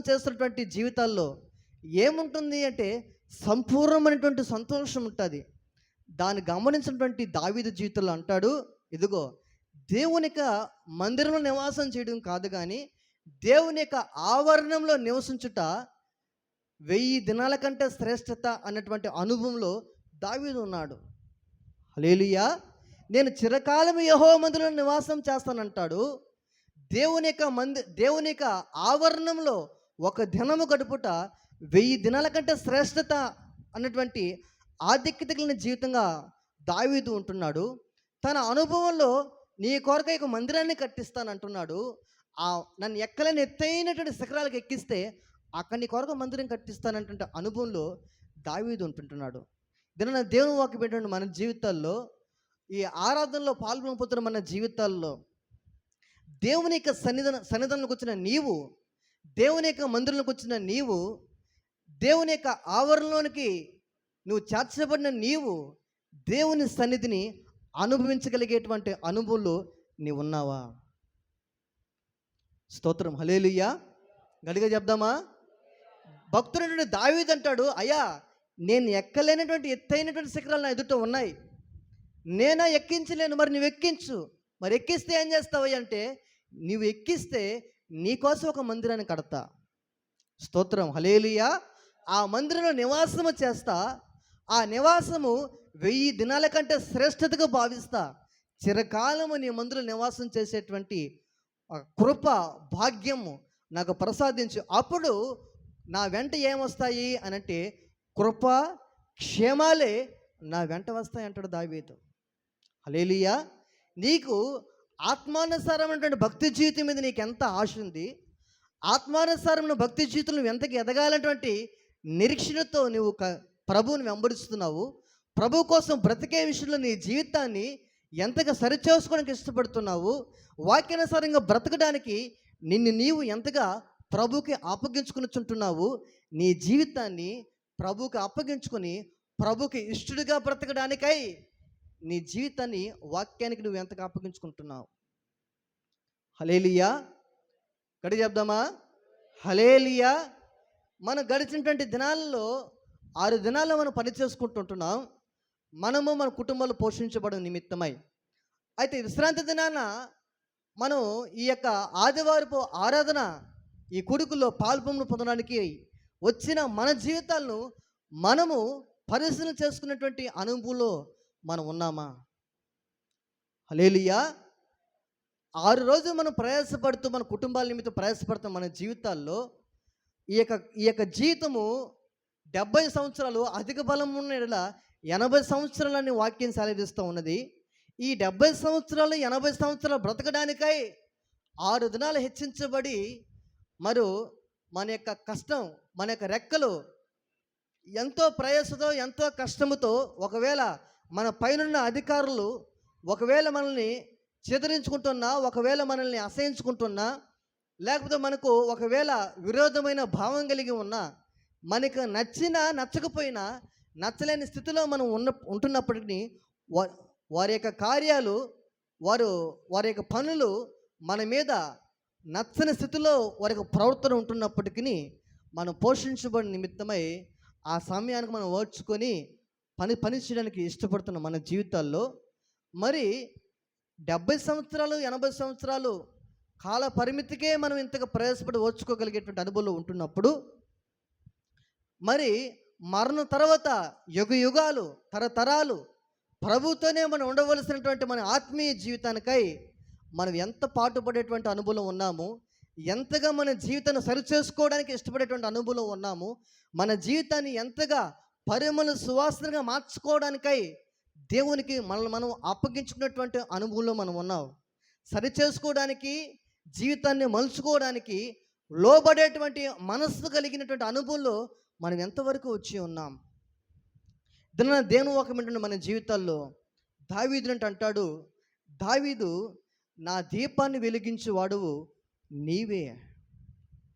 చేస్తున్నటువంటి జీవితాల్లో ఏముంటుంది అంటే సంపూర్ణమైనటువంటి సంతోషం ఉంటుంది. దాన్ని గమనించినటువంటి దావీదు జీవితంలో అంటాడు, ఇదిగో దేవుని యొక్క మందిరంలో నివాసం చేయడం కాదు కానీ దేవుని యొక్క ఆవరణంలో నివసించుట 1000 దినాల కంటే శ్రేష్టత అన్నటువంటి అనుభవంలో దావీదు ఉన్నాడు. హల్లెలూయా. నేను చిరకాలం యెహోవా మందిరంలో నివాసం చేస్తానంటాడు. దేవుని యొక్క ఆవరణంలో ఒక దినము గడుపుట 1000 దినాల కంటే శ్రేష్టత అన్నటువంటి ఆధిక్యత కలిగిన జీవితంగా దావీదు ఉంటున్నాడు. తన అనుభవంలో నీ కొరకై ఒక మందిరాన్ని కట్టిస్తానంటున్నాడు. నన్ను ఎక్కలేని ఎత్తైనటువంటి శిఖరాలకు ఎక్కిస్తే అక్కడ నీ కొరకు మందిరం కట్టిస్తానంటే అనుభవంలో దావీదు ఉంటుంటున్నాడు. దీనిని దేవుని వాక్యం పెట్టండి. మన జీవితాల్లో ఈ ఆరాధనలో పాల్గొనకపోతున్న మన జీవితాల్లో దేవుని యొక్క సన్నిధానంలోకి వచ్చిన నీవు, దేవుని యొక్క మందిరంలోకి వచ్చిన నీవు, దేవుని యొక్క ఆవరణలోనికి నువ్వు చేర్చబడిన నీవు దేవుని సన్నిధిని అనుభవించగలిగేటువంటి అనుభవంలో నీవు ఉన్నావా? స్తోత్రం. హల్లెలూయా. గట్టిగా చెప్దామా? భక్తుడైన దావీదు అంటాడు, అయ్యా నేను ఎక్కలేనటువంటి ఎత్తైనటువంటి శిఖరాలు నా ఎదుట ఉన్నాయి, నేనా ఎక్కించలేను, మరి నువ్వు ఎక్కించు. మరి ఎక్కిస్తే ఏం చేస్తావు అంటే, నువ్వు ఎక్కిస్తే నీకోసం ఒక మందిరాన్ని కడతా. స్తోత్రం, హల్లెలూయా. ఆ మందిరంలో నివాసము చేస్తా. ఆ నివాసము 1000 దినాల కంటే శ్రేష్టతగా భావిస్తా. చిరకాలము నీ మందిరంలో నివాసం చేసేటువంటి కృప, భాగ్యము నాకు ప్రసాదించు. అప్పుడు నా వెంట ఏమొస్తాయి అనంటే, కృప, క్షేమాలే నా వెంట వస్తాయి అంటాడు దావీదు. హల్లెలూయా. నీకు ఆత్మానుసారమైనటువంటి భక్తి జీవితం మీద నీకు ఎంత ఆశ ఉంది, ఆత్మానుసారమైన భక్తి జీవితం నువ్వు ఎంతకి ఎదగాలన్నటువంటి నిరీక్షణతో నువ్వు ప్రభువుని వెంబడిస్తున్నావు, ప్రభు కోసం బ్రతికే విషయంలో నీ జీవితాన్ని ఎంతగా సరిచేసుకోవడానికి ఇష్టపడుతున్నావు, వాక్యానుసారంగా బ్రతకడానికి నిన్ను నీవు ఎంతగా ప్రభుకి అప్పగించుకునిచుంటున్నావు, నీ జీవితాన్ని ప్రభుకి అప్పగించుకొని ప్రభుకి ఇష్టడుగా బ్రతకడానికై నీ జీవితాన్ని వాక్యానికి నువ్వు ఎంతగా అప్పగించుకుంటున్నావు. హల్లెలూయా. గడి చెప్దామా? హల్లెలూయా. మనం గడిచినటువంటి దినాలలో 6 దినాల్లో మనం పని చేసుకుంటుంటున్నాం. మనము మన కుటుంబాలు పోషించబడే నిమిత్తమై. అయితే విశ్రాంతి దినాన మనం ఈ యొక్క ఆదివారపు ఆరాధన, ఈ కొడుకుల్లో పాల్పొంగు పొందడానికి వచ్చిన మన జీవితాలను మనము పరిశీలన చేసుకున్నటువంటి అనుభవంలో మనం ఉన్నామా? హల్లెలూయా. 6 రోజులు మనం ప్రయాసపడుతూ, మన కుటుంబాల నిమిత్తం ప్రయాసపడుతూ మన జీవితాల్లో ఈ యొక్క జీవితము 70 సంవత్సరాలు, అధిక బలం ఉన్న ఎడల 80 సంవత్సరాలని వాక్యం సెలవిస్తూ ఉన్నది. ఈ 70 సంవత్సరాలు 80 సంవత్సరాలు బ్రతకడానికై 6 దినాలు హెచ్చించబడి మన యొక్క కష్టం, మన యొక్క రెక్కలు ఎంతో ప్రయాసతో, ఎంతో కష్టముతో, ఒకవేళ మన పైనున్న అధికారులు ఒకవేళ మనల్ని చెదిరించుకుంటున్నా, ఒకవేళ మనల్ని అసహించుకుంటున్నా, లేకపోతే మనకు ఒకవేళ విరోధమైన భావం కలిగి ఉన్నా, మనకు నచ్చినా నచ్చకపోయినా, నచ్చలేని స్థితిలో మనం ఉంటున్నప్పటికీ వారి యొక్క కార్యాలు, వారి యొక్క పనులు మన మీద నచ్చని స్థితిలో వారి యొక్క ప్రవర్తన ఉంటున్నప్పటికీ మనం పోషించబడిన నిమిత్తమై ఆ సమయానికి మనం ఓర్చుకొని పని చేయడానికి ఇష్టపడుతున్నాం మన జీవితాల్లో. మరి 70 సంవత్సరాలు 80 సంవత్సరాలు కాల పరిమితికే మనం ఇంతగా ప్రయాసపడి ఓర్చుకోగలిగేటువంటి అనుభవంలో ఉంటున్నప్పుడు, మరి మరణం తర్వాత యుగాలు, తరతరాలు ప్రభుతోనే మనం ఉండవలసినటువంటి మన ఆత్మీయ జీవితానికై మనం ఎంత పాటుపడేటువంటి అనుభవం ఉన్నాము, ఎంతగా మన జీవితాన్ని సరిచేసుకోవడానికి ఇష్టపడేటువంటి అనుభవంలో ఉన్నాము, మన జీవితాన్ని ఎంతగా పరిమళ సువాసనగా మార్చుకోవడానికై దేవునికి మనల్ని మనం అప్పగించుకున్నటువంటి అనుభవంలో మనం ఉన్నాం. సరిచేసుకోవడానికి, జీవితాన్ని మలుచుకోవడానికి లోబడేటువంటి మనస్సు కలిగినటువంటి అనుభవంలో మనం ఎంతవరకు వచ్చి ఉన్నాం. దేవుని వాక్యం ఏంటంటే, మన జీవితాల్లో దావీదు అంటాడు, దావీదు నా దీపాన్ని వెలిగించు వాడువు నీవే.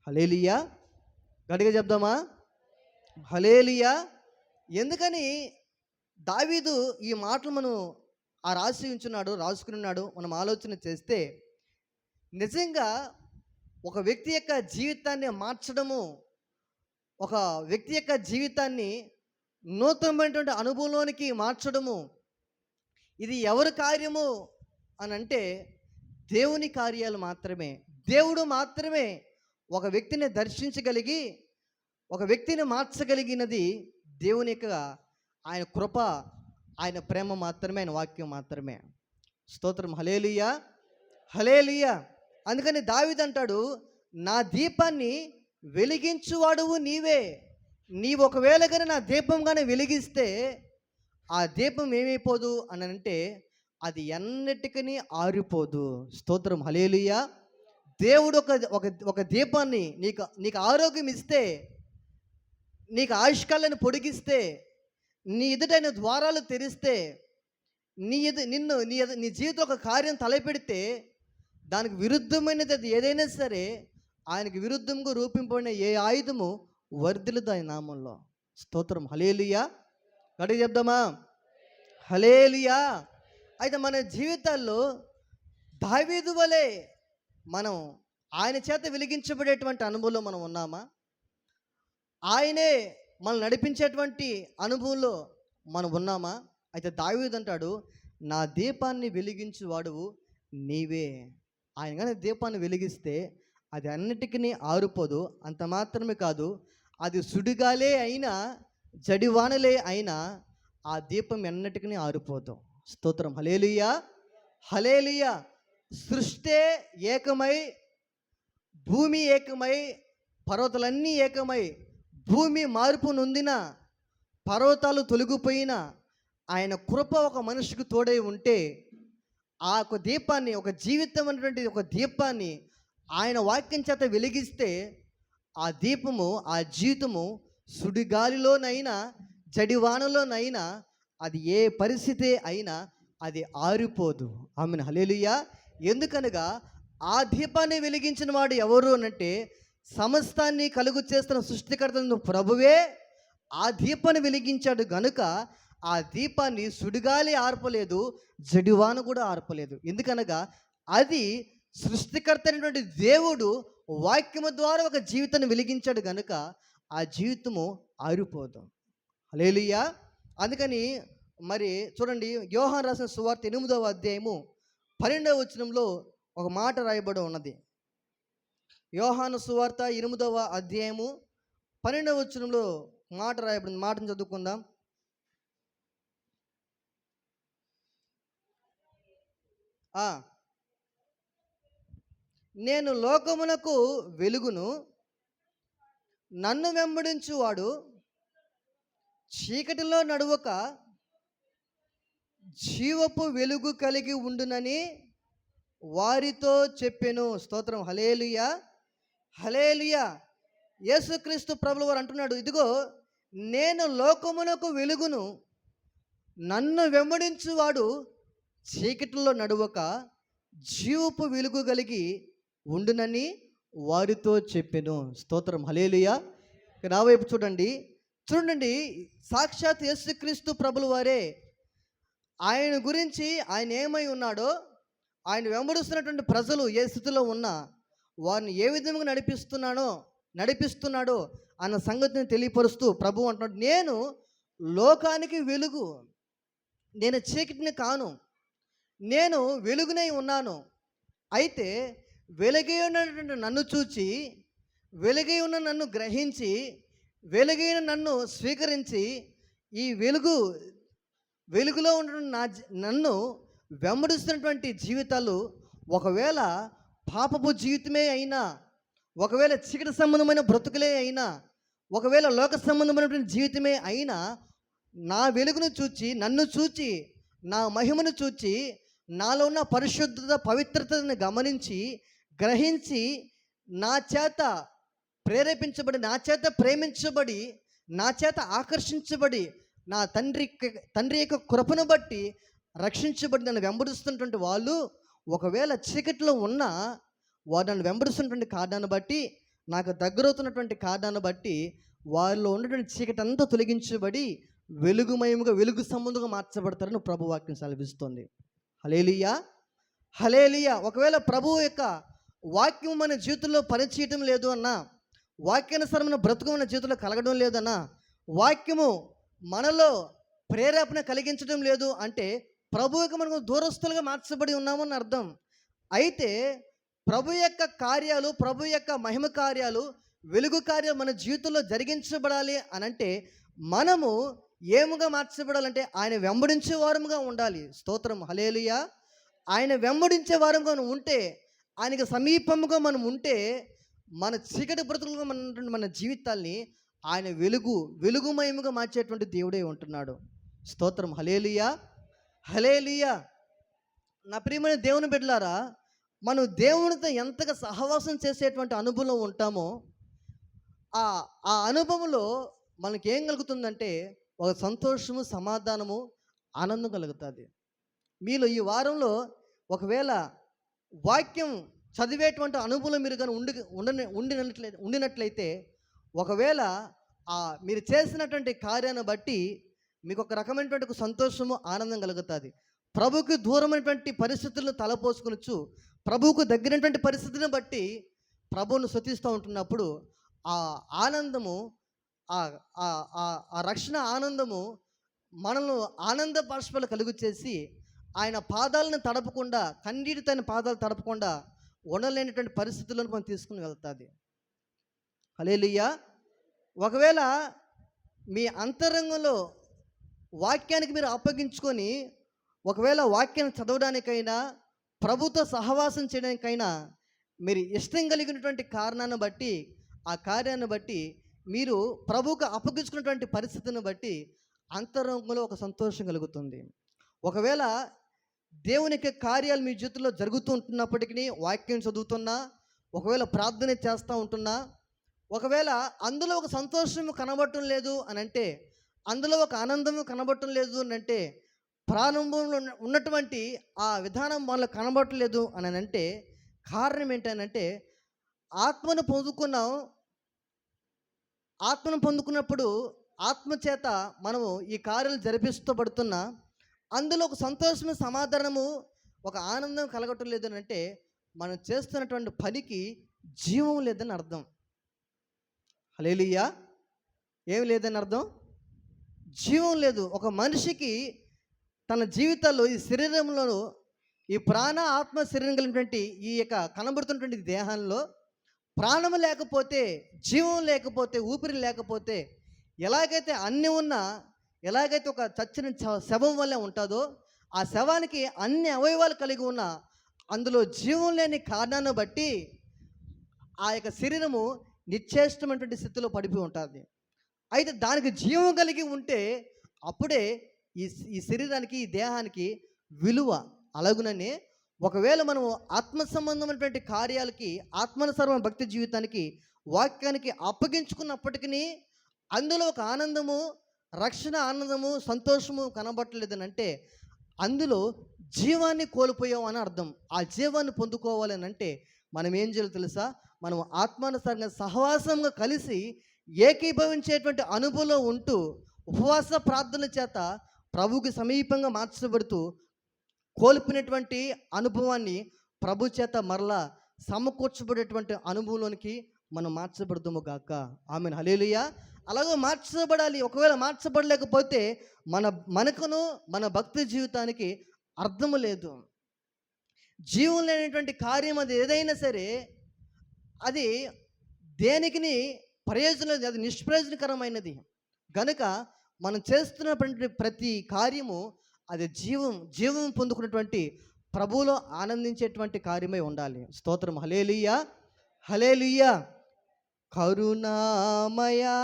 హల్లెలూయా. గట్టిగా చెప్దామా? హల్లెలూయా. ఎందుకని దావీదు ఈ మాటలు మనం రాసుకున్నాడు మనం ఆలోచన చేస్తే, నిజంగా ఒక వ్యక్తి యొక్క జీవితాన్ని మార్చడము, ఒక వ్యక్తి యొక్క జీవితాన్ని నూతనమైనటువంటి అనుభవంలోనికి మార్చడము, ఇది ఎవరి కార్యము అని అంటే దేవుని కార్యాలు మాత్రమే. దేవుడు మాత్రమే ఒక వ్యక్తిని దర్శించగలిగి, ఒక వ్యక్తిని మార్చగలిగినది దేవుని యొక్క ఆయన కృప, ఆయన ప్రేమ మాత్రమే, ఆయన వాక్యం మాత్రమే. స్తోత్రం, హల్లెలూయా, హల్లెలూయా. అందుకని దావీదు అంటాడు, నా దీపాన్ని వెలిగించువాడువు నీవే. నీవు ఒకవేళ కానీ నా దీపం కానీ వెలిగిస్తే ఆ దీపం ఏమైపోదు అని అంటే అది ఎన్నటికీ ఆరిపోదు. స్తోత్రం, హల్లెలూయా. దేవుడు ఒక దీపాన్ని నీకు ఆరోగ్యం ఇస్తే, నీకు ఆయుష్కాలను పొడిగిస్తే, నీ ఎదుటైన ద్వారాలు తెరిస్తే, నీ జీవితం ఒక కార్యం తలపెడితే దానికి విరుద్ధమైనది అది ఏదైనా సరే, ఆయనకి విరుద్ధంగా రూపింపబడిన ఏ ఆయుధము వర్ధిల్లదు ఆయన నామంలో. స్తోత్రం, హల్లెలూయా. గట్టిగా చెప్దామా? హల్లెలూయా. అయితే మన జీవితాల్లో దావీదు వలె మనం ఆయన చేత వెలిగించబడేటువంటి అనుభవంలో మనం ఉన్నామా? ఆయనే మనం నడిపించేటువంటి అనుభవంలో మనం ఉన్నామా? అయితే దావీదు అంటాడు, నా దీపాన్ని వెలిగించు వాడువు నీవే. ఆయన కానీ దీపాన్ని వెలిగిస్తే అది అన్నిటికీ ఆరిపోదు. అంత మాత్రమే కాదు, అది సుడిగాలే అయినా జడివానలే అయినా ఆ దీపం ఎన్నటికీ ఆరిపోదు. స్తోత్రం. హల్లెలూయా, హల్లెలూయా. సృష్టే ఏకమై, భూమి ఏకమై, పర్వతాలన్నీ ఏకమై, భూమి మార్పు నొందిన, పర్వతాలు తొలగిపోయిన ఆయన కృప ఒక మనిషికి తోడై ఉంటే ఆ ఒక దీపాన్ని, ఒక జీవితం అనేటువంటి ఒక దీపాన్ని ఆయన వాక్యం చేత వెలిగిస్తే ఆ దీపము, ఆ జీవితము సుడిగాలిలోనైనా జడివానలోనైనా అది ఏ పరిస్థితి అయినా అది ఆరిపోదు. ఆమెను. హల్లెలూయా. ఎందుకనగా ఆ దీపాన్ని వెలిగించిన వాడు ఎవరు అనంటే సమస్తాన్ని కలుగు చేస్తున్న సృష్టికర్త ప్రభువే ఆ దీపాన్ని వెలిగించాడు గనుక ఆ దీపాన్ని సుడిగాలి ఆర్పలేదు, జడివాన కూడా ఆర్పలేదు. ఎందుకనగా అది సృష్టికర్త అయినటువంటి దేవుడు వాక్యము ద్వారా ఒక జీవితాన్ని వెలిగించాడు గనుక ఆ జీవితము ఆరిపోదు. హల్లెలూయా. అందుకని మరి చూడండి, యోహాను రాసిన సువార్త 8వ అధ్యాయము 12వ వచనంలో ఒక మాట రాయబడి ఉన్నది. యోహాను సువార్త 8వ అధ్యాయము 12వ వచనంలో మాట రాయబడింది. మాటను చదువుకుందాం. నేను లోకమునకు వెలుగును, నన్ను వెంబడించువాడు చీకటిలో నడువక జీవపు వెలుగు కలిగి ఉండునని వారితో చెప్పెను. స్తోత్రం. హల్లెలూయా, హల్లెలూయా. యేసుక్రీస్తు ప్రభువు వారు అంటున్నాడు, ఇదిగో నేను లోకమునకు వెలుగును, నన్ను వెంబడించువాడు చీకటిలో నడువక జీవపు వెలుగు కలిగి ఉండునని వారితో చెప్పెను. స్తోత్రం. హల్లెలూయా. నా వైపు చూడండి, చూడండి. సాక్షాత్ యేసుక్రీస్తు ప్రభుల వారే ఆయన గురించి, ఆయన ఏమై ఉన్నాడో, ఆయన వెంబడిస్తున్నటువంటి ప్రజలు ఏ స్థితిలో ఉన్నా వారిని ఏ విధంగా నడిపిస్తున్నాడో అన్న సంగతిని తెలియపరుస్తూ ప్రభు అంటున్నాడు, నేను లోకానికి వెలుగు, నేను చీకటిని కాను, నేను వెలుగునై ఉన్నాను. అయితే వెలుగై ఉన్నటువంటి నన్ను చూచి, వెలుగై ఉన్న నన్ను గ్రహించి, వెలుగైన నన్ను స్వీకరించి ఈ వెలుగులో ఉన్న నన్ను వెంబడిస్తున్నటువంటి జీవితాలు ఒకవేళ పాపపు జీవితమే అయినా, ఒకవేళ చీకటి సంబంధమైన బ్రతుకులే అయినా, ఒకవేళ లోక సంబంధమైనటువంటి జీవితమే అయినా, నా వెలుగును చూచి, నన్ను చూచి, నా మహిమను చూచి, నాలో ఉన్న పరిశుద్ధత పవిత్రతను గమనించి గ్రహించి నా చేత ప్రేరేపించబడి, నా చేత ప్రేమించబడి, నా చేత ఆకర్షించబడి, నా తండ్రి యొక్క కృపను బట్టి రక్షించబడి నన్ను వెంబడిస్తున్నటువంటి వాళ్ళు ఒకవేళ చీకటిలో ఉన్నా వారు నన్ను వెంబడిస్తున్నటువంటి కారణాన్ని బట్టి, నాకు దగ్గరవుతున్నటువంటి కారణాన్ని బట్టి వారిలో ఉన్నటువంటి చీకటి అంతా తొలగించబడి వెలుగుమయముగా, వెలుగు సంబంధంగా మార్చబడతారని ప్రభు వాక్యం సెలవిస్తుంది. హల్లెలూయా, హల్లెలూయా. ఒకవేళ ప్రభువు యొక్క వాక్యం మన జీవితంలో పనిచేయటం లేదు అన్నా, వాక్యానుసారమైన బ్రతుకు మన జీవితంలో కలగడం లేదన్నా, వాక్యము మనలో ప్రేరేపణ కలిగించడం లేదు అంటే ప్రభువుకి మనకు దూరస్తులుగా మార్చబడి ఉన్నామని అర్థం. అయితే ప్రభు యొక్క కార్యాలు, ప్రభు యొక్క మహిమ కార్యాలు, వెలుగు కార్యాలు మన జీవితంలో జరిగించబడాలి అనంటే మనము ఏముగా మార్చబడాలంటే ఆయన వెంబడించే వారముగా ఉండాలి. స్తోత్రం. హల్లెలూయా. ఆయన వెంబడించే వారముగా ఉంటే, ఆయనకి సమీపముగా మనం ఉంటే మన చీకటి బ్రతుకులుగా మన జీవితాల్ని ఆయన వెలుగుమయముగా మార్చేటువంటి దేవుడే ఉంటున్నాడు. స్తోత్రం. హల్లెలూయా, హల్లెలూయా. నా ప్రియమైన దేవుని బిడ్డలారా, మనం దేవునితో ఎంతగా సహవాసం చేసేటువంటి అనుభవంలో ఉంటామో ఆ అనుభవంలో మనకి ఏం కలుగుతుందంటే ఒక సంతోషము, సమాధానము, ఆనందం కలుగుతుంది. మీలో ఈ వారంలో ఒకవేళ వాక్యం చదివేటువంటి అనుభవం మీరు కానీ ఉండినట్లయితే ఒకవేళ మీరు చేసినటువంటి కార్యాన్ని బట్టి మీకు ఒక రకమైనటువంటి సంతోషము, ఆనందం కలుగుతుంది. ప్రభువుకు దూరమైనటువంటి పరిస్థితులను తలపోసుకొనొచ్చు, ప్రభువుకు దగ్గరైనటువంటి పరిస్థితిని బట్టి ప్రభువును స్తుతిస్తూ ఉంటున్నప్పుడు ఆ ఆనందము, ఆ రక్షణ ఆనందము మనల్ని ఆనంద బాష్పాలు కలుగు చేసి ఆయన పాదాలను తడపకుండా, కన్నీటితో ఆయన పాదాలు తడపకుండా ఉండలేనటువంటి పరిస్థితులను మనం తీసుకుని వెళ్తుంది. హల్లెలూయా. ఒకవేళ మీ అంతరంగంలో వాక్యానికి మీరు అప్పగించుకొని, ఒకవేళ వాక్యాన్ని చదవడానికైనా ప్రభుతో సహవాసం చేయడానికైనా మీరు ఇష్టం కలిగినటువంటి కారణాన్ని బట్టి, ఆ కార్యాన్ని బట్టి, మీరు ప్రభువుకు అప్పగించుకున్నటువంటి పరిస్థితిని బట్టి అంతరంగంలో ఒక సంతోషం కలుగుతుంది. ఒకవేళ దేవునికి కార్యాలు మీ జీవితంలో జరుగుతూ ఉంటున్నప్పటికీ, వాక్యం చదువుతున్నా, ఒకవేళ ప్రార్థన చేస్తూ ఉంటున్నా, ఒకవేళ అందులో ఒక సంతోషం కనబడటం లేదు అని అంటే, అందులో ఒక ఆనందం కనబడటం లేదు అని అంటే, ప్రారంభంలో ఉన్నటువంటి ఆ విధానం మనలో కనబడట్లేదు అని అంటే కారణం ఏంటనంటే, ఆత్మను పొందుకున్నప్పుడు ఆత్మ చేత మనము ఈ కార్యాలు జరిపిస్తూ పడుతున్నా, అందులో ఒక సంతోషము, సమాధానము, ఒక ఆనందం కలగటం లేదు అని అంటే మనం చేస్తున్నటువంటి పనికి జీవం లేదని అర్థం. హల్లెలూయా. ఏమి లేదని అర్థం? జీవం లేదు. ఒక మనిషికి తన జీవితాల్లో ఈ శరీరంలో, ఈ ప్రాణ ఆత్మ శరీరం కలిగినటువంటి ఈ యొక్క కనబడుతున్నటువంటి దేహంలో ప్రాణం లేకపోతే, జీవం లేకపోతే, ఊపిరి లేకపోతే, ఎలాగైతే అన్నీ ఉన్నా, ఎలాగైతే ఒక చచ్చిన శవం వల్లే ఉంటుందో, ఆ శవానికి అన్ని అవయవాలు కలిగి ఉన్న అందులో జీవం లేని కారణాన్ని బట్టి ఆ యొక్క శరీరము నిశ్చేష్టమైనటువంటి స్థితిలో పడిపోయి ఉంటుంది. అయితే దానికి జీవం కలిగి ఉంటే అప్పుడే ఈ శరీరానికి, ఈ దేహానికి విలువ. అలాగుననే ఒకవేళ మనము ఆత్మ సంబంధమైనటువంటి కార్యాలకి, ఆత్మానుసారమైన భక్తి జీవితానికి, వాక్యానికి అప్పగించుకున్నప్పటికీ అందులో ఒక ఆనందము, రక్షణ ఆనందము, సంతోషము కనబట్టలేదని అంటే అందులో జీవాన్ని కోల్పోయాం అని అర్థం. ఆ జీవాన్ని పొందుకోవాలని అంటే మనం ఏం చేయాలో తెలుసా? మనం ఆత్మానుసారంగా సహవాసంగా కలిసి ఏకీభవించేటువంటి అనుభవంలో ఉంటూ ఉపవాస ప్రార్థన చేత ప్రభువుకి సమీపంగా మార్చబడుతూ కోల్పోయినటువంటి అనుభవాన్ని ప్రభు చేత మరలా సమకూర్చబడేటువంటి అనుభవంలోనికి మనం మార్చబడతాము గాక. ఆమేన్. హల్లెలూయా. అలాగే మార్చబడాలి. ఒకవేళ మార్చబడలేకపోతే మనకును మన భక్తి జీవితానికి అర్థము లేదు. జీవం లేనటువంటి కార్యం అది ఏదైనా సరే అది దేనికి ప్రయోజనం లేదు, అది నిష్ప్రయోజనకరమైనది. కనుక మనం చేస్తున్నటువంటి ప్రతి కార్యము అది జీవం పొందుకున్నటువంటి ప్రభువులో ఆనందించేటువంటి కార్యమై ఉండాలి. స్తోత్రం. హల్లెలూయా. హల్లెలూయా. కరుణామయా,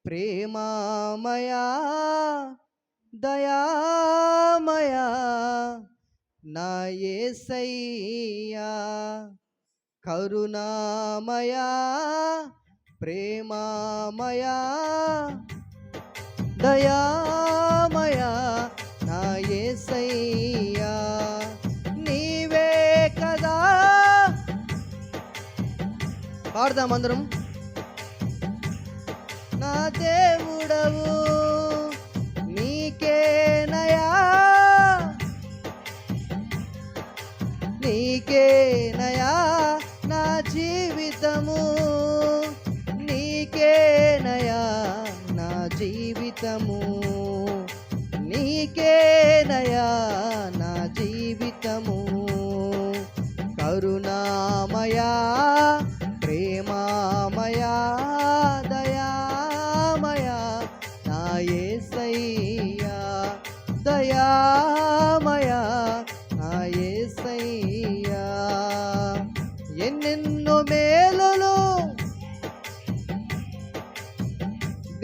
ప్రేమామయా, దయామయా నా యేసయ్యా. కరుణామయా, ప్రేమామయా, దయామయా నా యేసయ్యా. నీవే కదా. పాడదాం అందరం. నా దేవుడవు నీకేనయా, నీకేనయా నా జీవితము, నీకేనయా నా జీవితము, నీకేనయా నా జీవితము. కరుణామయా, ప్రేమామయా, దయామయా నా యేసయ్యా. దయామయా నా యేసయ్యా. ఎన్నెన్నో మేలులు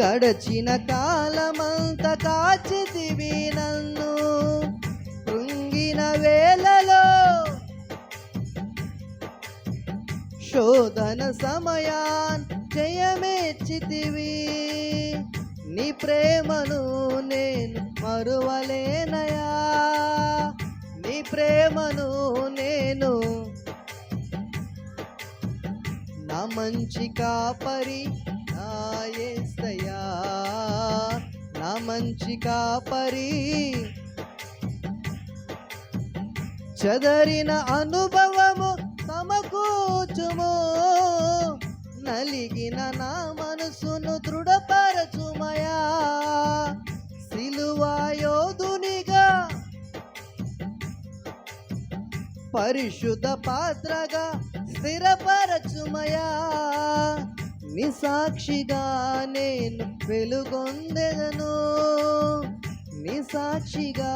గడచిన కాలమంత కాచితివి నన్ను, కృంగిన వేళలో శోధన సమయాన్ జయమెచ్చితివి. నీ ప్రేమను నేను మరువలేనయా, నీ ప్రేమను నేను. నా మంచి కాపరి నా యేసయ్యా, నా మంచి కాపరి. చెదరిన అనుభవము సమకూర్చుము, నలిగిన నా మనసును దృఢపరచుమయా. సిలువ యోధునిగా పరిశుద్ధ పాత్రగా స్థిరపరచుమయా. నీ సాక్షిగా నేను వెలుగొందెదను, నీ సాక్షిగా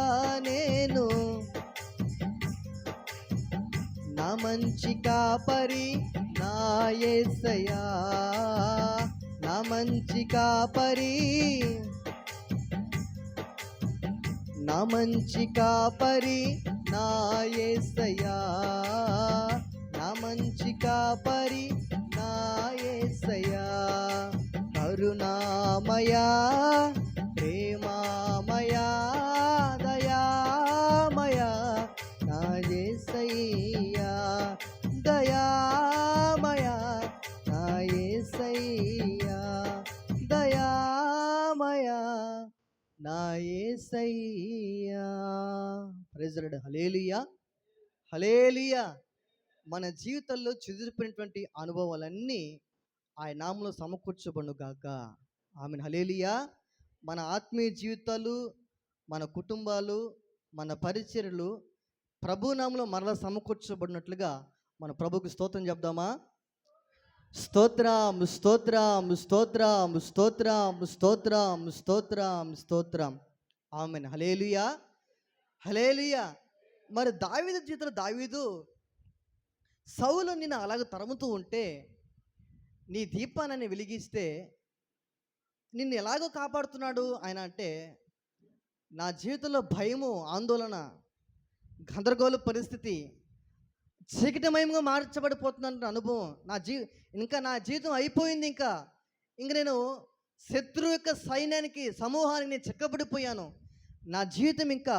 నేను. నా మంచి కాపరి నా యేసయ్యా, నా మంచి కాపరి, నా మంచి కాపరి నా యేసయ్యా, నా మంచి కాపరి నా యేసయ్యా. కరుణామయా, ప్రేమామయా, దయామయా నా యేసయ్యా, దయామయా నా యేసయ్యా, దయామయా నా యేసయ్యా. Praise the lord. Hallelujah, hallelujah. మన జీవితంలో చెదిరిపోయినటువంటి అనుభవాలన్నీ ఆయన నామములో సమకూర్చబడును గాక. ఆమేన్. హల్లెలూయా. మన ఆత్మీయ జీవితాలు, మన కుటుంబాలు, మన పరిచర్యలు ప్రభు నామములో మరలా సమకూర్చబడినట్లుగా మన ప్రభుకి స్తోత్రం చెప్దామా? స్తోత్రం, స్తోత్రం, స్తోత్రం, స్తోత్రం, స్తోత్రం, స్తోత్రం, స్తోత్రం. ఆమేన్. హల్లెలూయా, హల్లెలూయా. మరి దావీదు జీవితంలో దావీదు సౌలు నిన్ను అలాగ తరుముతూ ఉంటే, నీ దీపాన్ని వెలిగిస్తే నిన్ను ఎలాగో కాపాడుతున్నాడు ఆయన అంటే, నా జీవితంలో భయము, ఆందోళన, గందరగోళ పరిస్థితి, చీకటిమయంగా మార్చబడిపోతున్న అనుభవం, ఇంకా నా జీవితం అయిపోయింది, ఇంక నేను శత్రువు యొక్క సైన్యానికి, సమూహానికి నేను చెక్కబడిపోయాను, నా జీవితం ఇంకా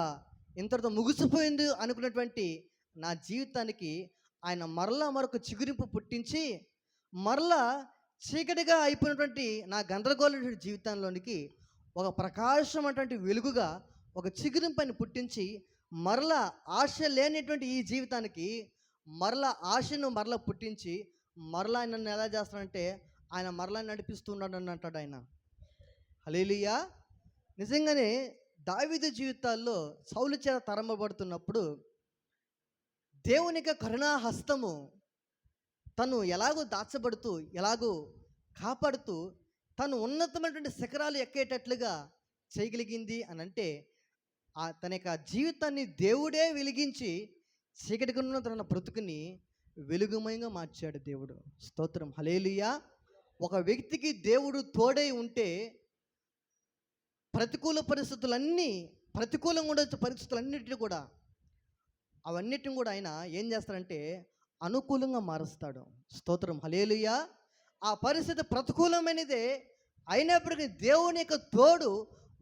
ఇంతటితో ముగిసిపోయింది అనుకున్నటువంటి నా జీవితానికి ఆయన మరలా మరొక చిగురింపు పుట్టించి, మరలా చీకటిగా అయిపోయినటువంటి నా గందరగోళ జీవితంలోనికి ఒక ప్రకాశమైనటువంటి వెలుగుగా ఒక చిగురింపని పుట్టించి, మరలా ఆశ లేనిటువంటి ఈ జీవితానికి మరలా ఆశను మరలా పుట్టించి, మరలా నన్ను ఎలా చేస్తానంటే ఆయన మరలా నడిపిస్తున్నాడు అని అంటాడు ఆయన. హల్లెలూయా. నిజంగానే దావీదు జీవితాల్లో సౌలు చేత తరమబడుతున్నప్పుడు దేవుని యొక్క కరుణా హస్తము తను ఎలాగో దాచబడుతూ, ఎలాగో కాపాడుతూ, తను ఉన్నతమైనటువంటి శిఖరాలు ఎక్కేటట్లుగా చేయగలిగింది అని అంటే, తన యొక్క జీవితాన్ని దేవుడే వెలిగించి చీకటిగా ఉన్న తన బ్రతుకుని వెలుగుమయంగా మార్చాడు దేవుడు. స్తోత్రం. హల్లెలూయా. ఒక వ్యక్తికి దేవుడు తోడై ఉంటే ప్రతికూలంగా ఉండే పరిస్థితులన్నిటిని కూడా, అవన్నిటిని కూడా ఆయన ఏం చేస్తాడంటే అనుకూలంగా మారుస్తాడు. స్తోత్రం. హల్లెలూయా. ఆ పరిస్థితి ప్రతికూలమైనదే అయినప్పటికీ దేవుని యొక్క తోడు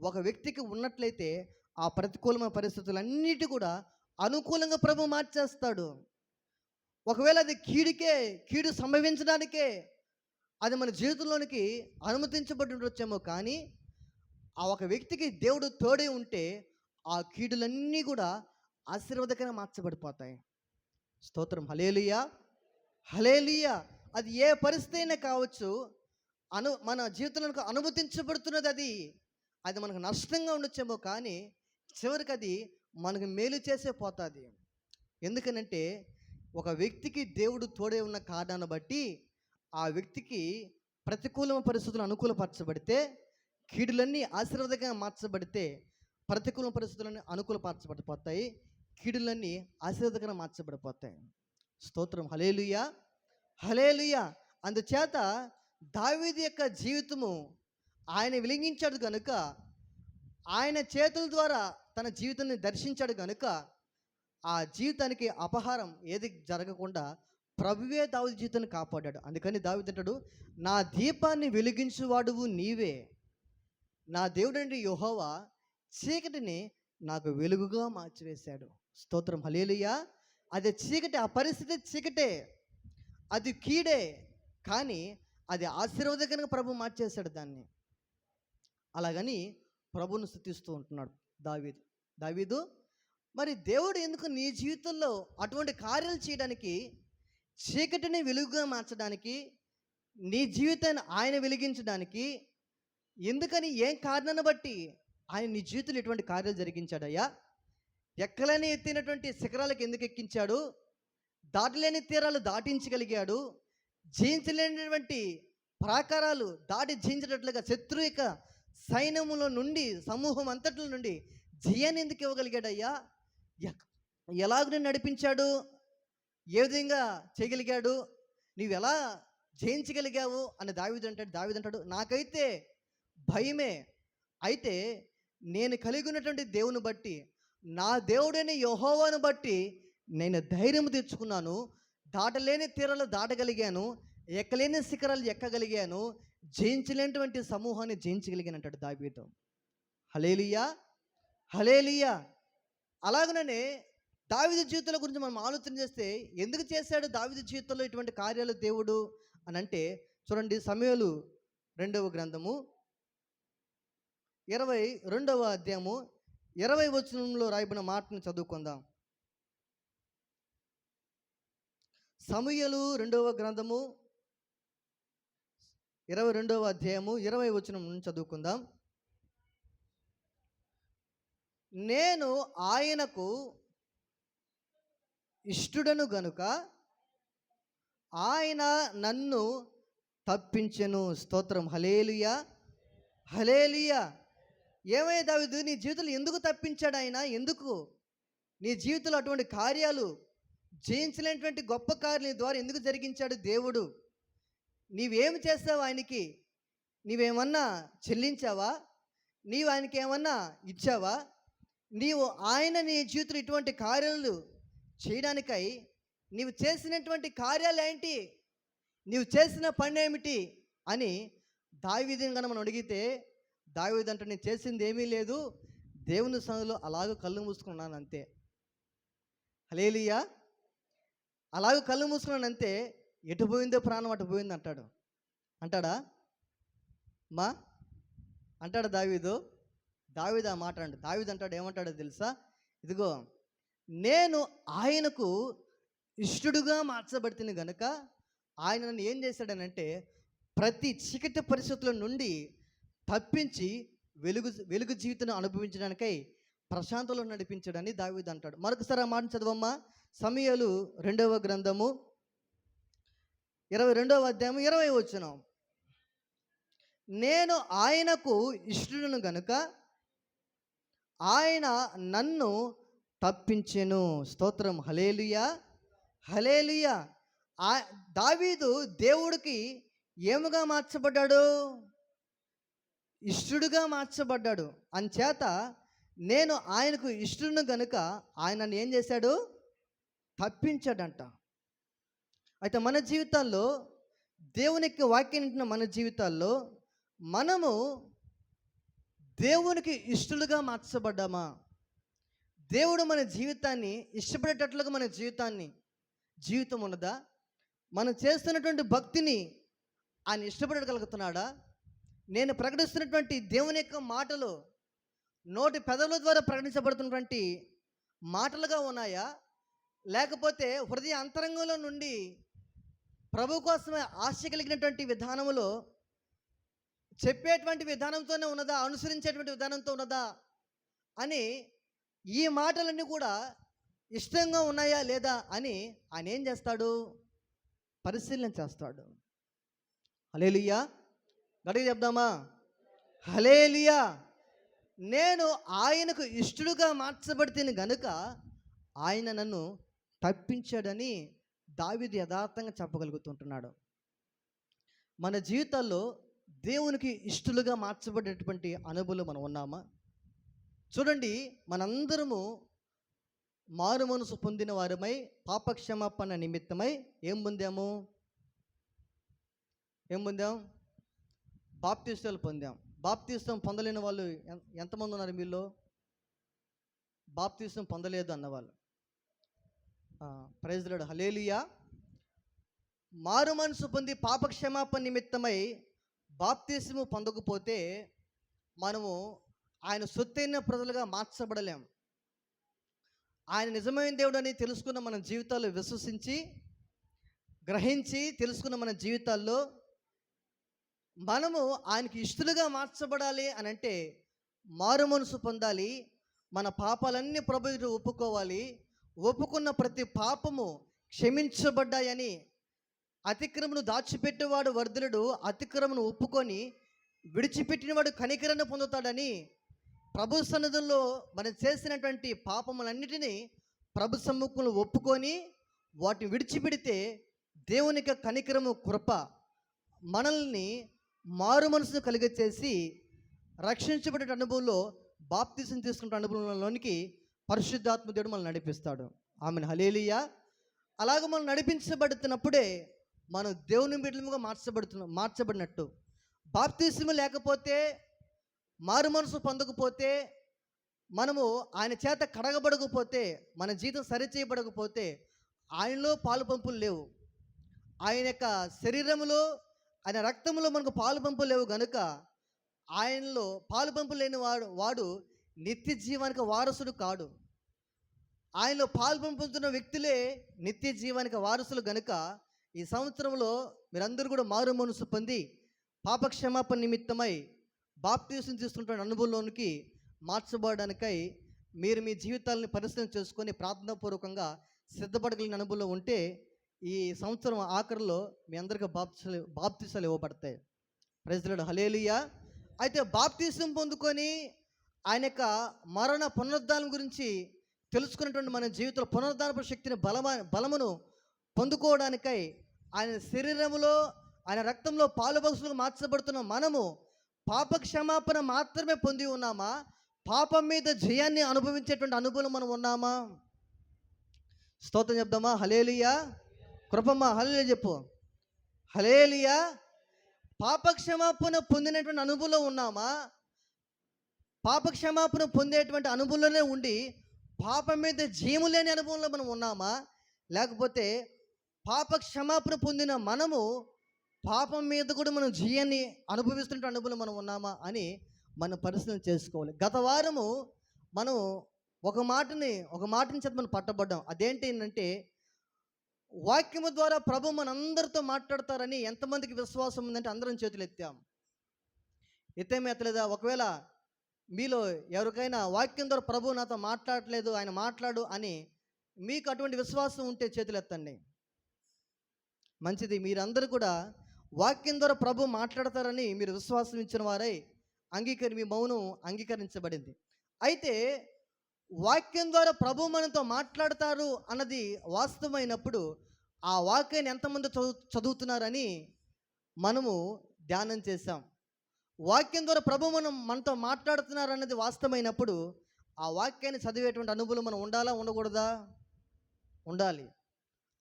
ఒక వ్యక్తికి ఉన్నట్లయితే ఆ ప్రతికూలమైన పరిస్థితులన్నిటి కూడా అనుకూలంగా ప్రభు మార్చేస్తాడు. ఒకవేళ అది కీడు సంభవించడానికే అది మన జీవితంలోనికి అనుమతించబడి ఉండొచ్చేమో, కానీ ఆ ఒక వ్యక్తికి దేవుడు తోడే ఉంటే ఆ కీడులన్నీ కూడా ఆశీర్వాదకరంగా మార్చబడిపోతాయి. స్తోత్రం. హల్లెలూయా, హల్లెలూయా. అది ఏ పరిస్థితి అయినా కావచ్చు, మన జీవితంలో అనుమతించబడుతున్నది అది మనకు నష్టంగా ఉండొచ్చేమో, కానీ చివరికి అది మనకు మేలు చేసే పోతుంది. ఎందుకనంటే ఒక వ్యక్తికి దేవుడు తోడే ఉన్న కారణాన్ని బట్టి ఆ వ్యక్తికి ప్రతికూల పరిస్థితులు అనుకూలపరచబడితే, కీడులన్నీ ఆశీర్వాదకంగా మార్చబడితే ప్రతికూల పరిస్థితులన్నీ అనుకూలపరచబడిపోతాయి, కీడులన్నీ ఆశీర్వాదకంగా మార్చబడిపోతాయి. స్తోత్రం. హల్లెలూయా, హల్లెలూయా. అందుచేత దావీదు యొక్క జీవితము ఆయన వెలిగించాడు కనుక, ఆయన చేతుల ద్వారా తన జీవితాన్ని దర్శించాడు కనుక ఆ జీవితానికి అపహారం ఏది జరగకుండా ప్రభువే దావీదు జీవితాన్ని కాపాడాడు. అందుకని దావీదు అంటాడు, నా దీపాన్ని వెలిగించువాడువు నీవే, నా దేవుడండి యెహోవా చీకటిని నాకు వెలుగుగా మార్చివేశాడు. స్తోత్రం. హల్లెలూయా. అది చీకటి, ఆ పరిస్థితి చీకటే, అది కీడే, కానీ అది ఆశీర్వాదకరంగా ప్రభు మార్చేశాడు దాన్ని. అలాగని ప్రభువును స్తుతిస్తూ ఉంటున్నాడు దావీదు. మరి దేవుడు ఎందుకు నీ జీవితంలో అటువంటి కార్యాలు చేయడానికి, చీకటిని వెలుగుగా మార్చడానికి, నీ జీవితాన్ని ఆయన వెలిగించడానికి ఎందుకని, ఏం కారణాన్ని బట్టి ఆయన నీ జీవితంలో ఎటువంటి కార్యాలు జరిగించాడయ్యా? ఎక్కలని ఎత్తినటువంటి శిఖరాలకు ఎందుకు ఎక్కించాడు? దాటలేని తీరాలు దాటించగలిగాడు. జయించలేనటువంటి ప్రాకారాలు దాటి జయించేటట్లుగా శత్రుయిక సైన్యములో నుండి సమూహం అంతట్లో నుండి జయాన్ని ఎందుకు ఇవ్వగలిగాడయ్యా? ఎలాగ నేను నడిపించాడు? ఏ విధంగా చేయగలిగాడు? నువ్వు ఎలా జయించగలిగావు అని దావీదు అంటాడు నాకైతే భయమే. అయితే నేను కలిగి ఉన్నటువంటి దేవుని బట్టి, నా దేవుడైన యెహోవాను బట్టి నేను ధైర్యం తెచ్చుకున్నాను. దాటలేని తీరాలు దాటగలిగాను, ఎక్కలేని శిఖరాలు ఎక్కగలిగాను, జయించలేనటువంటి సమూహాన్ని జయించగలిగాను అంటాడు దావీదు. హల్లెలూయా, హల్లెలూయా. అలాగనే దావీదు జీవితాల గురించి మనం ఆలోచన చేస్తే ఎందుకు చేశాడు దావీదు జీవితంలో ఇటువంటి కార్యాలు దేవుడు అని అంటే, చూడండి సమూయేలు 2వ గ్రంథము 22వ అధ్యాయము 20 వచనంలో రాయబడిన మాటను చదువుకుందాం. సమూయేలు 2వ గ్రంథము 22వ అధ్యాయము 20 వచనం నుంచి చదువుకుందాం. నేను ఆయనకు ఇష్టుడను గనుక ఆయన నన్ను తప్పించెను. స్తోత్రం. హల్లెలూయా, హల్లెలూయా. ఏమయ్య దావీదు, నీ జీవితంలో ఎందుకు తప్పించాడు ఆయన? ఎందుకు నీ జీవితంలో అటువంటి కార్యాలు, జయించలేనటువంటి గొప్ప కార్యాలు నీ ద్వారా ఎందుకు జరిగించాడు దేవుడు? నీవేమి చేస్తావు ఆయనకి? నీవేమన్నా చెల్లించావా? నీవు ఆయనకి ఏమన్నా ఇచ్చావా? నీవు ఆయన నీ జీవితంలో ఇటువంటి కార్యాలు చేయడానికై నీవు చేసినటువంటి కార్యాలు ఏంటి, నీవు చేసిన పని ఏమిటి అని దావీదుని కనుక మనం అడిగితే, దావీదు అంటే నేను చేసింది ఏమీ లేదు, దేవుని సన్నిధిలో అలాగ కళ్ళు మూసుకున్నాను అంతే. హల్లెలూయా. అలాగ కళ్ళు మూసుకున్నాను అంతే. ఎటు పోయిందో ప్రాణం అటు పోయింది అంటాడు. అంటాడా మా అంటాడు దావీదు? దావీదు ఆ మాట అంటాడు. దావీదు అంటాడు, ఏమంటాడో తెలుసా? ఇదిగో నేను ఆయనకు ఇష్టుడుగా మార్చబడుతుంది కనుక ఆయన నన్ను ఏం చేశాడనంటే ప్రతి చీకటి పరిస్థితుల నుండి తప్పించి వెలుగు జీవితాన్ని అనుభవించడానికై ప్రశాంతంలో నడిపించాడని దావీదు అంటాడు. మరొకసారి ఆ మాట చదవమ్మా. సమూయేలు 2వ గ్రంథము 22వ అధ్యాయము 20 వచనం. నేను ఆయనకు ఇష్టుడను గనుక ఆయన నన్ను తప్పించెను. స్తోత్రం. హల్లెలూయా, హల్లెలూయా. దావీదు దేవుడికి ఏముగా మార్చబడ్డాడు? ఇష్టుడుగా మార్చబడ్డాడు. అంచేత నేను ఆయనకు ఇష్టుడును గనుక ఆయన నన్ను ఏం చేశాడు? తప్పించాడంట. అయితే మన జీవితాల్లో, దేవునికి వాక్యం వింటున్న మన జీవితాల్లో మనము దేవునికి ఇష్టలుగా మార్చబడ్డామా? దేవుడు మన జీవితాన్ని ఇష్టపడేటట్లుగా మన జీవితం ఉన్నదా? మనం చేస్తున్నటువంటి భక్తిని ఆయన ఇష్టపడగలుగుతున్నాడా? నేను ప్రకటిస్తున్నటువంటి దేవుని యొక్క మాటలు నోటి పెదవుల ద్వారా ప్రకటించబడుతున్నటువంటి మాటలుగా ఉన్నాయా? లేకపోతే హృదయ అంతరంగంలో నుండి ప్రభు కోసమే ఆశ కలిగినటువంటి విధానములో చెప్పేటువంటి విధానంతోనే ఉన్నదా, అనుసరించేటువంటి విధానంతో ఉన్నదా అని ఈ మాటలన్నీ కూడా ఇష్టంగా ఉన్నాయా లేదా అని ఆయన ఏం చేస్తాడు? పరిశీలన చేస్తాడు. హల్లెలూయా. గట్టిగా చెప్దామా? హల్లెలూయా. నేను ఆయనకు ఇష్టడుగా మార్చబడితేనే గనుక ఆయన నన్ను తప్పించాడని దావీదు యథార్థంగా చెప్పగలుగుతుంటున్నాడు. మన జీవితాల్లో దేవునికి ఇష్టలుగా మార్చబడేటువంటి అనుభవం మనం ఉన్నామా? చూడండి, మనందరము మారు మనసు పొందిన వారమై పాపక్షమాపణ నిమిత్తమై ఏం పొందాం? బాప్తిస్మాలు పొందాం. బాప్తిస్మం పొందలేని వాళ్ళు ఎంతమంది ఉన్నారు మీలో? బాప్తిస్మం పొందలేదు అన్నవాళ్ళు ప్రైజ్ ది లార్డ్. హల్లెలూయా. మారు మనసు పొంది పాపక్షమాపణ నిమిత్తమై బాప్తిస్మము పొందకపోతే మనము ఆయన సొత్తైన ప్రజలుగా మార్చబడలేం. ఆయన నిజమైన దేవుడు అని తెలుసుకున్న మన జీవితాల్లో విశ్వసించి గ్రహించి తెలుసుకున్న మన జీవితాల్లో మనము ఆయనకి ఇష్టలుగా మార్చబడాలి అని అంటే మారు మనసు పొందాలి. మన పాపాలన్నీ ప్రభు ఎదుట ఒప్పుకోవాలి. ఒప్పుకున్న ప్రతి పాపము క్షమించబడ్డాయని. అతిక్రమను దాచిపెట్టేవాడు వర్ధిల్లుడు, అతిక్రమను ఒప్పుకొని విడిచిపెట్టినవాడు కనికరాన్ని పొందుతాడని ప్రభు సన్నిధుల్లో మనం చేసినటువంటి పాపములన్నిటినీ ప్రభు సమ్ముఖంలో ఒప్పుకొని వాటిని విడిచిపెడితే దేవుని యొక్క కనికరము, కృప మనల్ని మారు మనసును కలిగచేసి రక్షించబడే అనుభవంలో, బాప్తిసం తీసుకునే అనుభవంలోనికి పరిశుద్ధాత్మ దేవుడు మనల్ని నడిపిస్తాడు. ఆమెను హల్లెలూయా. అలాగ మనం నడిపించబడుతున్నప్పుడే మనం దేవుని బిడ్డలుగా మార్చబడినట్టు. బాప్తిసము లేకపోతే, మారు మనసు పొందకపోతే, మనము ఆయన చేత కడగబడకపోతే, మన జీవితం సరిచేయబడకపోతే ఆయనలో పాలు పంపులు లేవు. ఆయన యొక్క శరీరములో, ఆయన రక్తంలో మనకు పాలు పంపులు లేవు గనుక ఆయనలో పాలు పంపులు లేని వాడు నిత్య జీవానికి వారసుడు కాడు. ఆయనలో పాలు పంపుతున్న వ్యక్తులే నిత్య జీవానికి వారసులు గనుక ఈ సంవత్సరంలో మీరందరూ కూడా మారు మనసు పొంది పాపక్షమాపణ నిమిత్తమై బాప్తిసం తీసుకుంటున్న అనుభవంలోనికి మార్చబడడానికై మీరు మీ జీవితాలను పరిశీలన చేసుకొని ప్రార్థనాపూర్వకంగా సిద్ధపడగలిగిన అనుభవంలో ఉంటే ఈ సంవత్సరం ఆఖరిలో మీ అందరికీ బాప్తిసాలు ఇవ్వబడతాయి. ప్రైజ్ ది లార్డ్, హల్లెలూయా. అయితే బాప్తిసం పొందుకొని ఆయన యొక్క మరణ పునరుద్ధానం గురించి తెలుసుకున్నటువంటి మన జీవితంలో పునరుద్ధానపు శక్తిని బలమును పొందుకోవడానికై ఆయన శరీరములో, ఆయన రక్తంలో పాలుభక్షులుగా మార్చబడుతున్న మనము పాపక్షమాపణ మాత్రమే పొంది ఉన్నామా? పాపం మీద జయాన్ని అనుభవించేటువంటి అనుభవం మనం ఉన్నామా? స్తోత్రం చెప్దామా? హల్లెలూయా. కృపమ్మా హల్లెలూయా చెప్పు. హల్లెలూయా. పాపక్షమాపణ పొందినటువంటి అనుభవంలో ఉన్నామా? పాపక్షమాపణ పొందేటువంటి అనుభవంలోనే ఉండి పాపం మీద జయము లేని అనుభవంలో మనం ఉన్నామా? లేకపోతే పాపక్షమాపణ పొందిన మనము పాపం మీద కూడా మనం జయాన్ని అనుభవిస్తున్న అనుభవంలో మనం ఉన్నామా అని మనం పరిశీలన చేసుకోవాలి. గత వారము మనం ఒక మాటని చేత మనం పట్టబడ్డాం. అదేంటి అంటే, వాక్యము ద్వారా ప్రభు మనందరితో మాట్లాడతారని ఎంతమందికి విశ్వాసం ఉందంటే అందరం చేతులు ఎత్తాం. ఎత్తలేదా? ఒకవేళ మీలో ఎవరికైనా వాక్యం ద్వారా ప్రభు నాతో మాట్లాడట్లేదు, ఆయన మాట్లాడు అని మీకు అటువంటి విశ్వాసం ఉంటే చేతులు ఎత్తండి. మంచిది. మీరందరూ కూడా వాక్యం ద్వారా ప్రభు మాట్లాడతారని మీరు విశ్వాసం ఇచ్చిన వారై మీ మౌనం అంగీకరించబడింది. అయితే వాక్యం ద్వారా ప్రభు మనతో మాట్లాడతారు అన్నది వాస్తవమైనప్పుడు ఆ వాక్యాన్ని ఎంతమంది చదువుతున్నారని మనము ధ్యానం చేశాం. వాక్యం ద్వారా ప్రభు మనతో మాట్లాడుతున్నారు అన్నది వాస్తవమైనప్పుడు ఆ వాక్యాన్ని చదివేటువంటి అనుభవం మనం ఉండాలా, ఉండకూడదా? ఉండాలి.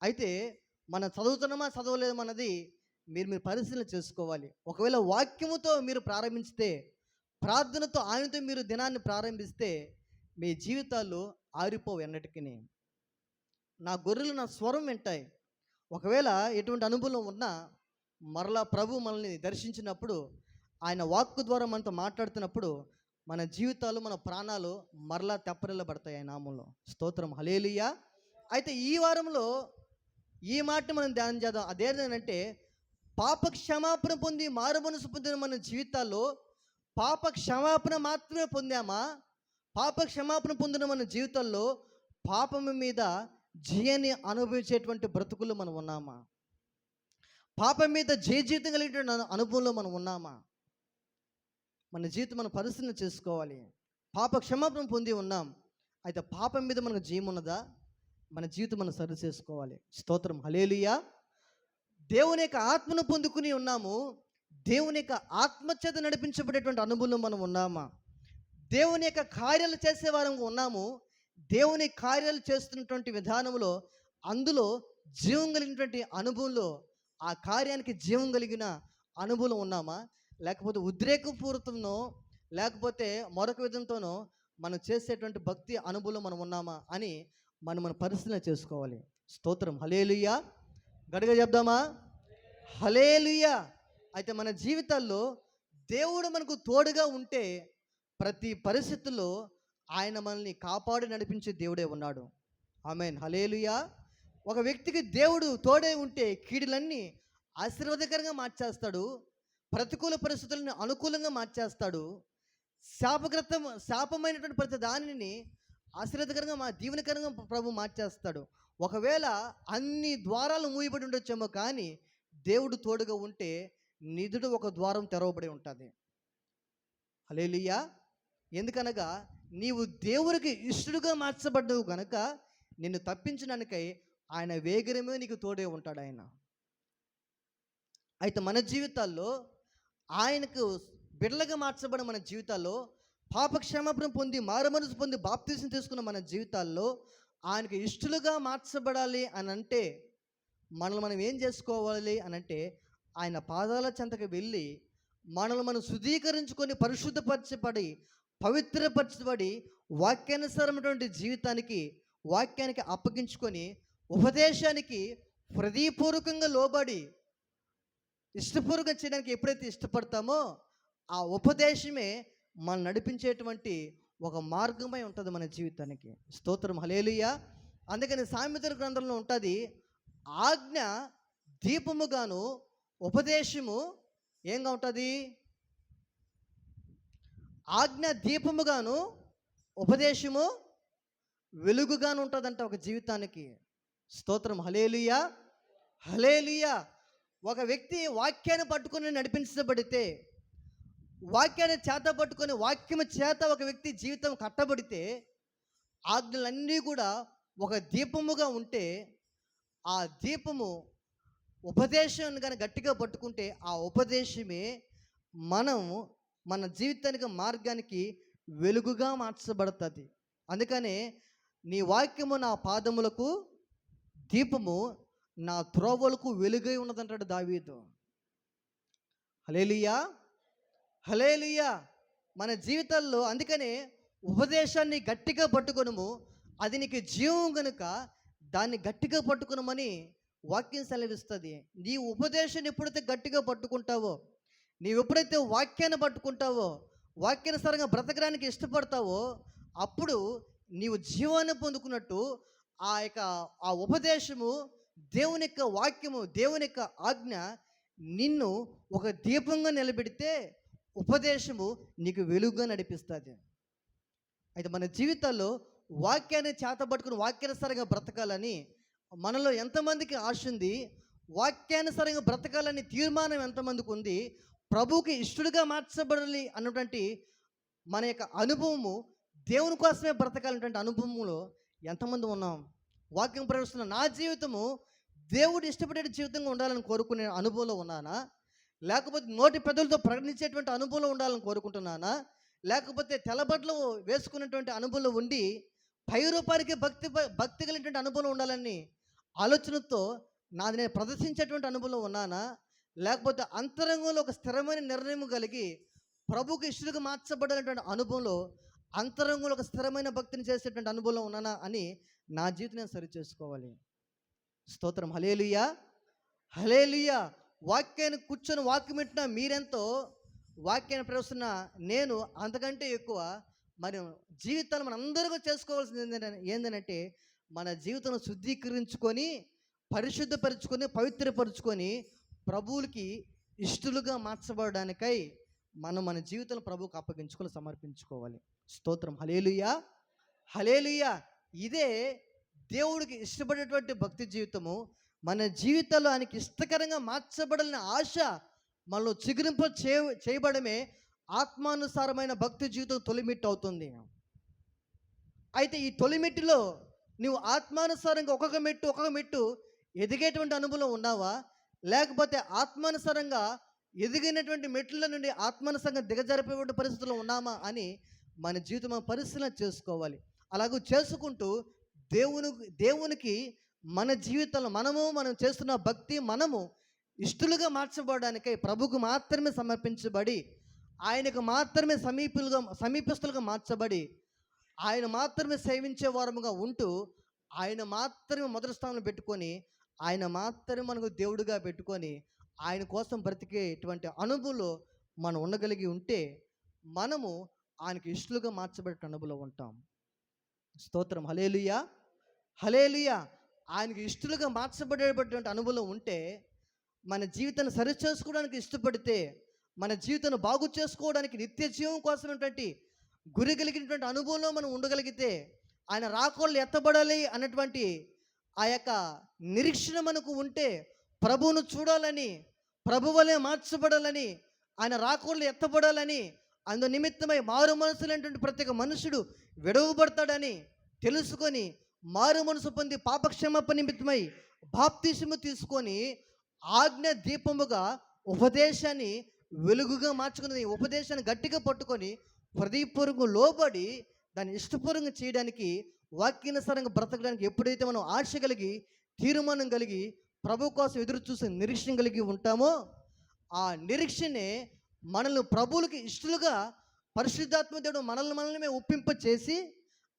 అయితే మనం చదువుతున్నామా, చదవలేమన్నది మీరు పరిశీలన చేసుకోవాలి. ఒకవేళ వాక్యముతో మీరు ప్రారంభించితే, ప్రార్థనతో ఆయనతో మీరు దినాన్ని ప్రారంభిస్తే మీ జీవితాలు ఆరిపోవు ఎన్నటికీ. నా గొర్రెలు నా స్వరం వింటాయి. ఒకవేళ ఎటువంటి అనుభవం ఉన్నా మరలా ప్రభు మనల్ని దర్శించినప్పుడు, ఆయన వాక్కు ద్వారా మనతో మాట్లాడుతున్నప్పుడు మన జీవితాలు, మన ప్రాణాలు మరలా తెప్పరిల్లబడతాయి ఆయన నామంలో. స్తోత్రం, హల్లెలూయా. అయితే ఈ వారంలో ఈ మాట మనం ధ్యానం చేద్దాం. అదేంటంటే, పాప క్షమాపణ పొంది మారు మనసు పొందిన మన జీవితాల్లో పాప క్షమాపణ మాత్రమే పొందామా? పాప క్షమాపణ పొందిన మన జీవితాల్లో పాపం మీద జయాన్ని అనుభవించేటువంటి బ్రతుకులు మనం ఉన్నామా? పాపం మీద జీవితం కలిగిన అనుభవంలో మనం ఉన్నామా? మన జీవితం మనం పరిశీలన చేసుకోవాలి. పాప క్షమాపణ పొంది ఉన్నాం, అయితే పాపం మీద మనకు జయం ఉన్నదా? మన జీవితం మనం సరి చేసుకోవాలి. స్తోత్రం, హల్లెలూయా. దేవుని యొక్క ఆత్మను పొందుకుని ఉన్నాము. దేవుని యొక్క ఆత్మచేత నడిపించబడేటువంటి అనుభవంలో మనం ఉన్నామా? దేవుని యొక్క కార్యాలు చేసే వారంగా ఉన్నాము. దేవుని కార్యాలు చేస్తున్నటువంటి విధానంలో అందులో జీవం కలిగినటువంటి అనుభవంలో ఆ కార్యానికి జీవం కలిగిన అనుభవం ఉన్నామా? లేకపోతే ఉద్రేకపూరితంలో, లేకపోతే మరొక విధంతోనో మనం చేసేటువంటి భక్తి అనుభవం మనం ఉన్నామా అని మనం పరిశీలన చేసుకోవాలి. స్తోత్రం, హల్లెలూయా. గట్టిగా చెప్దామా? హల్లెలూయా. అయితే మన జీవితాల్లో దేవుడు మనకు తోడుగా ఉంటే ప్రతి పరిస్థితుల్లో ఆయన మనల్ని కాపాడి నడిపించే దేవుడే ఉన్నాడు. ఆమేన్, హల్లెలూయా. ఒక వ్యక్తికి దేవుడు తోడే ఉంటే కీడులన్నీ ఆశీర్వాదకరంగా మార్చేస్తాడు, ప్రతికూల పరిస్థితులను అనుకూలంగా మార్చేస్తాడు, శాపమైనటువంటి ప్రతి దానిని ఆశీర్వాదకరంగా దీవెనకరంగా ప్రభు మార్చేస్తాడు. ఒకవేళ అన్ని ద్వారాలు మూయబడి ఉండొచ్చేమో, కానీ దేవుడు తోడుగా ఉంటే నిధుడు ఒక ద్వారం తెరవబడి ఉంటుంది. హల్లెలూయా. ఎందుకనగా నీవు దేవునికి ఇష్టడుగా మార్చబడ్డావు కనుక నిన్ను తప్పించడానికై ఆయన వేగరమే నీకు తోడే ఉంటాడు ఆయన. అయితే మన జీవితాల్లో ఆయనకు బిడ్డలుగా మార్చబడిన మన జీవితాల్లో పాపక్షమాపణ పొంది మారుమనసు పొంది బాప్తీసం తీసుకున్న మన జీవితాల్లో ఆయనకు ఇష్టలుగా మార్చబడాలి అని అంటే మనల్ని మనం ఏం చేసుకోవాలి అని అంటే ఆయన పాదాల చెంతకు వెళ్ళి మనల్ని మనం శుద్ధీకరించుకొని పరిశుద్ధపరచబడి పవిత్రపరచబడి వాక్యానుసారమైనటువంటి జీవితానికి వాక్యానికి అప్పగించుకొని ఉపదేశానికి హృదయపూర్వకంగా లోబడి ఇష్టపూర్వకంగా చేయడానికి ఎప్పుడైతే ఇష్టపడతామో ఆ ఉపదేశమే మనం నడిపించేటువంటి ఒక మార్గమై ఉంటుంది మన జీవితానికి. స్తోత్రం, హల్లెలూయా. అందుకని సామెతల గ్రంథంలో ఉంటుంది, ఆజ్ఞ దీపముగాను ఉపదేశము ఏంగా ఉంటుంది? ఆజ్ఞ దీపముగాను ఉపదేశము వెలుగుగాను ఉంటుందంట ఒక జీవితానికి. స్తోత్రం, హల్లెలూయా, హల్లెలూయా. ఒక వ్యక్తి వాక్యాన్ని పట్టుకొని నడిపించబడితే, వాక్యాన్ని చేత పట్టుకొని వాక్యము చేత ఒక వ్యక్తి జీవితం కట్టబడితే, ఆజ్ఞలన్నీ కూడా ఒక దీపముగా ఉంటే, ఆ దీపము ఉపదేశం కానీ గట్టిగా పట్టుకుంటే ఆ ఉపదేశమే మన జీవితానికి మార్గానికి వెలుగుగా మార్చబడుతుంది. అందుకనే నీ వాక్యము నా పాదములకు దీపము, నా త్రోవలకు వెలుగై ఉన్నదంటాడు దావీదు. హల్లెలూయా, హల్లెలూయా. మన జీవితాల్లో అందుకనే ఉపదేశాన్ని గట్టిగా పట్టుకొనుము, అది నీకు జీవం కనుక దాన్ని గట్టిగా పట్టుకునమని వాక్యం సెలవిస్తుంది. నీ ఉపదేశాన్ని ఎప్పుడైతే గట్టిగా పట్టుకుంటావో, నీవు ఎప్పుడైతే వాక్యాన్ని పట్టుకుంటావో, వాక్యానుసారంగా బ్రతకడానికి ఇష్టపడతావో, అప్పుడు నీవు జీవాన్ని పొందుకున్నట్టు ఆ ఉపదేశము, దేవుని యొక్క వాక్యము, దేవుని యొక్క ఆజ్ఞ నిన్ను ఒక దీపంగా నిలబెడితే ఉపదేశము నీకు వెలుగుగా నడిపిస్తుంది. అయితే మన జీవితాల్లో వాక్యాన్ని చేతబట్టుకుని వాక్యానుసారంగా బ్రతకాలని మనలో ఎంతమందికి ఆశ ఉంది? వాక్యానుసారంగా బ్రతకాలని తీర్మానం ఎంతమందికి ఉంది? ప్రభువుకి ఇష్టడుగా మార్చబడాలి అన్నటువంటి మన యొక్క అనుభవము, దేవుని కోసమే బ్రతకాలన్నటువంటి అనుభవంలో ఎంతమంది ఉన్నాం? వాక్యం ప్రవేశిస్తున్న నా జీవితము దేవుడు ఇష్టపడే జీవితంగా ఉండాలని కోరుకునే అనుభవంలో ఉన్నానా? లేకపోతే నోటి పెదవులతో ప్రకటించేటువంటి అనుభవంలో ఉండాలని కోరుకుంటున్నానా? లేకపోతే తెల్లబట్టలు వేసుకునేటువంటి అనుభవంలో ఉండి పై రూపానికి భక్తి కలిగినటువంటి అనుభవంలో ఉండాలని ఆలోచనతో నాది నేను ప్రదర్శించేటువంటి అనుభవంలో ఉన్నానా? లేకపోతే అంతరంగంలో ఒక స్థిరమైన నిర్ణయం కలిగి ప్రభుకి ఇష్టలుగా మార్చబడినటువంటి అనుభవంలో అంతరంగంలో ఒక స్థిరమైన భక్తిని చేసేటువంటి అనుభవంలో ఉన్నానా అని నా జీవితం నేను సరి చేసుకోవాలి. స్తోత్రం, హల్లెలూయా, హల్లెలూయా. వాక్యాన్ని కూర్చొని వాక్యం వింటున్న మీరెంతో, వాక్యాన్ని ప్రవేశిస్తున్న నేను అంతకంటే ఎక్కువ. మరి జీవితాన్ని మన అందరికీ చేసుకోవాల్సింది ఏంటంటే మన జీవితం శుద్ధీకరించుకొని పరిశుద్ధపరుచుకొని పవిత్రపరుచుకొని ప్రభువులకి ఇష్టలుగా మార్చబడడానికై మన జీవితం ప్రభువుకు అప్పగించుకొని సమర్పించుకోవాలి. స్తోత్రం, హల్లెలూయా, హల్లెలూయా. ఇదే దేవుడికి ఇష్టపడేటువంటి భక్తి జీవితము. మన జీవితంలో ఆయనకి ఇష్టకరంగా మార్చబడాలని ఆశ మనలో చేయబడమే ఆత్మానుసారమైన భక్తి జీవితం తొలిమెట్టు అవుతుంది. అయితే ఈ తొలిమెట్టులో నువ్వు ఆత్మానుసారంగా ఒక్కొక్క మెట్టు ఎదిగేటువంటి అనుభవం ఉన్నావా? లేకపోతే ఆత్మానుసారంగా ఎదిగినటువంటి మెట్ల నుండి ఆత్మానుసారంగా దిగజారిపోయేటువంటి పరిస్థితుల్లో ఉన్నామా అని మన జీవితం పరిశీలన చేసుకోవాలి. అలాగూ చేసుకుంటూ దేవునికి మన జీవితంలో మనం చేస్తున్న భక్తి మనము ఇష్టలుగా మార్చబడడానికై ప్రభుకు మాత్రమే సమర్పించబడి ఆయనకు మాత్రమే సమీపస్తులుగా మార్చబడి ఆయన మాత్రమే సేవించే వారముగా ఉంటూ ఆయన మాత్రమే మొదటి స్థానంలో పెట్టుకొని ఆయన మాత్రమే మనకు దేవుడిగా పెట్టుకొని ఆయన కోసం బ్రతికేటువంటి అనుభవంలో మనం ఉండగలిగి ఉంటే మనము ఆయనకి ఇష్టలుగా మార్చబడే అనుభవంలో ఉంటాం. స్తోత్రం, హల్లెలూయా, హల్లెలూయా. ఆయనకి ఇష్టలుగా మార్చబడేటువంటి అనుభవంలో ఉంటే మన జీవితాన్ని సరి చేసుకోవడానికి ఇష్టపడితే, మన జీవితాన్ని బాగు చేసుకోవడానికి నిత్య జీవం కోసమైనటువంటి గురి కలిగినటువంటి అనుభవంలో మనం ఉండగలిగితే ఆయన రాకోళ్ళు ఎత్తబడాలి అన్నటువంటి ఆ యొక్క నిరీక్షణ మనకు ఉంటే, ప్రభువును చూడాలని, ప్రభువలే మార్చబడాలని, ఆయన రాకోళ్ళు ఎత్తబడాలని, అందు నిమిత్తమై మారు మనసులైనటువంటి ప్రతి ఒక్క మనుషుడు విడవబడతాడని తెలుసుకొని మారు మనసు పొంది పాపక్షమాపణ నిమిత్తమై బాప్తిసము తీసుకొని ఆజ్ఞ దీపముగా ఉపదేశాన్ని వెలుగుగా మార్చుకుని ఉపదేశాన్ని గట్టిగా పట్టుకొని హృదయపూర్వకంగా లోబడి దాన్ని ఇష్టపూర్వకంగా చేయడానికి వాక్యానుసారంగా బ్రతకడానికి ఎప్పుడైతే మనం ఆశ కలిగి తీర్మానం కలిగి ప్రభు కోసం ఎదురు చూసే నిరీక్షణ కలిగి ఉంటామో ఆ నిరీక్షనే మనల్ని ప్రభువులకి ఇష్టలుగా పరిశుద్ధాత్మ దేవుడు మనల్ని ఒప్పింప చేసి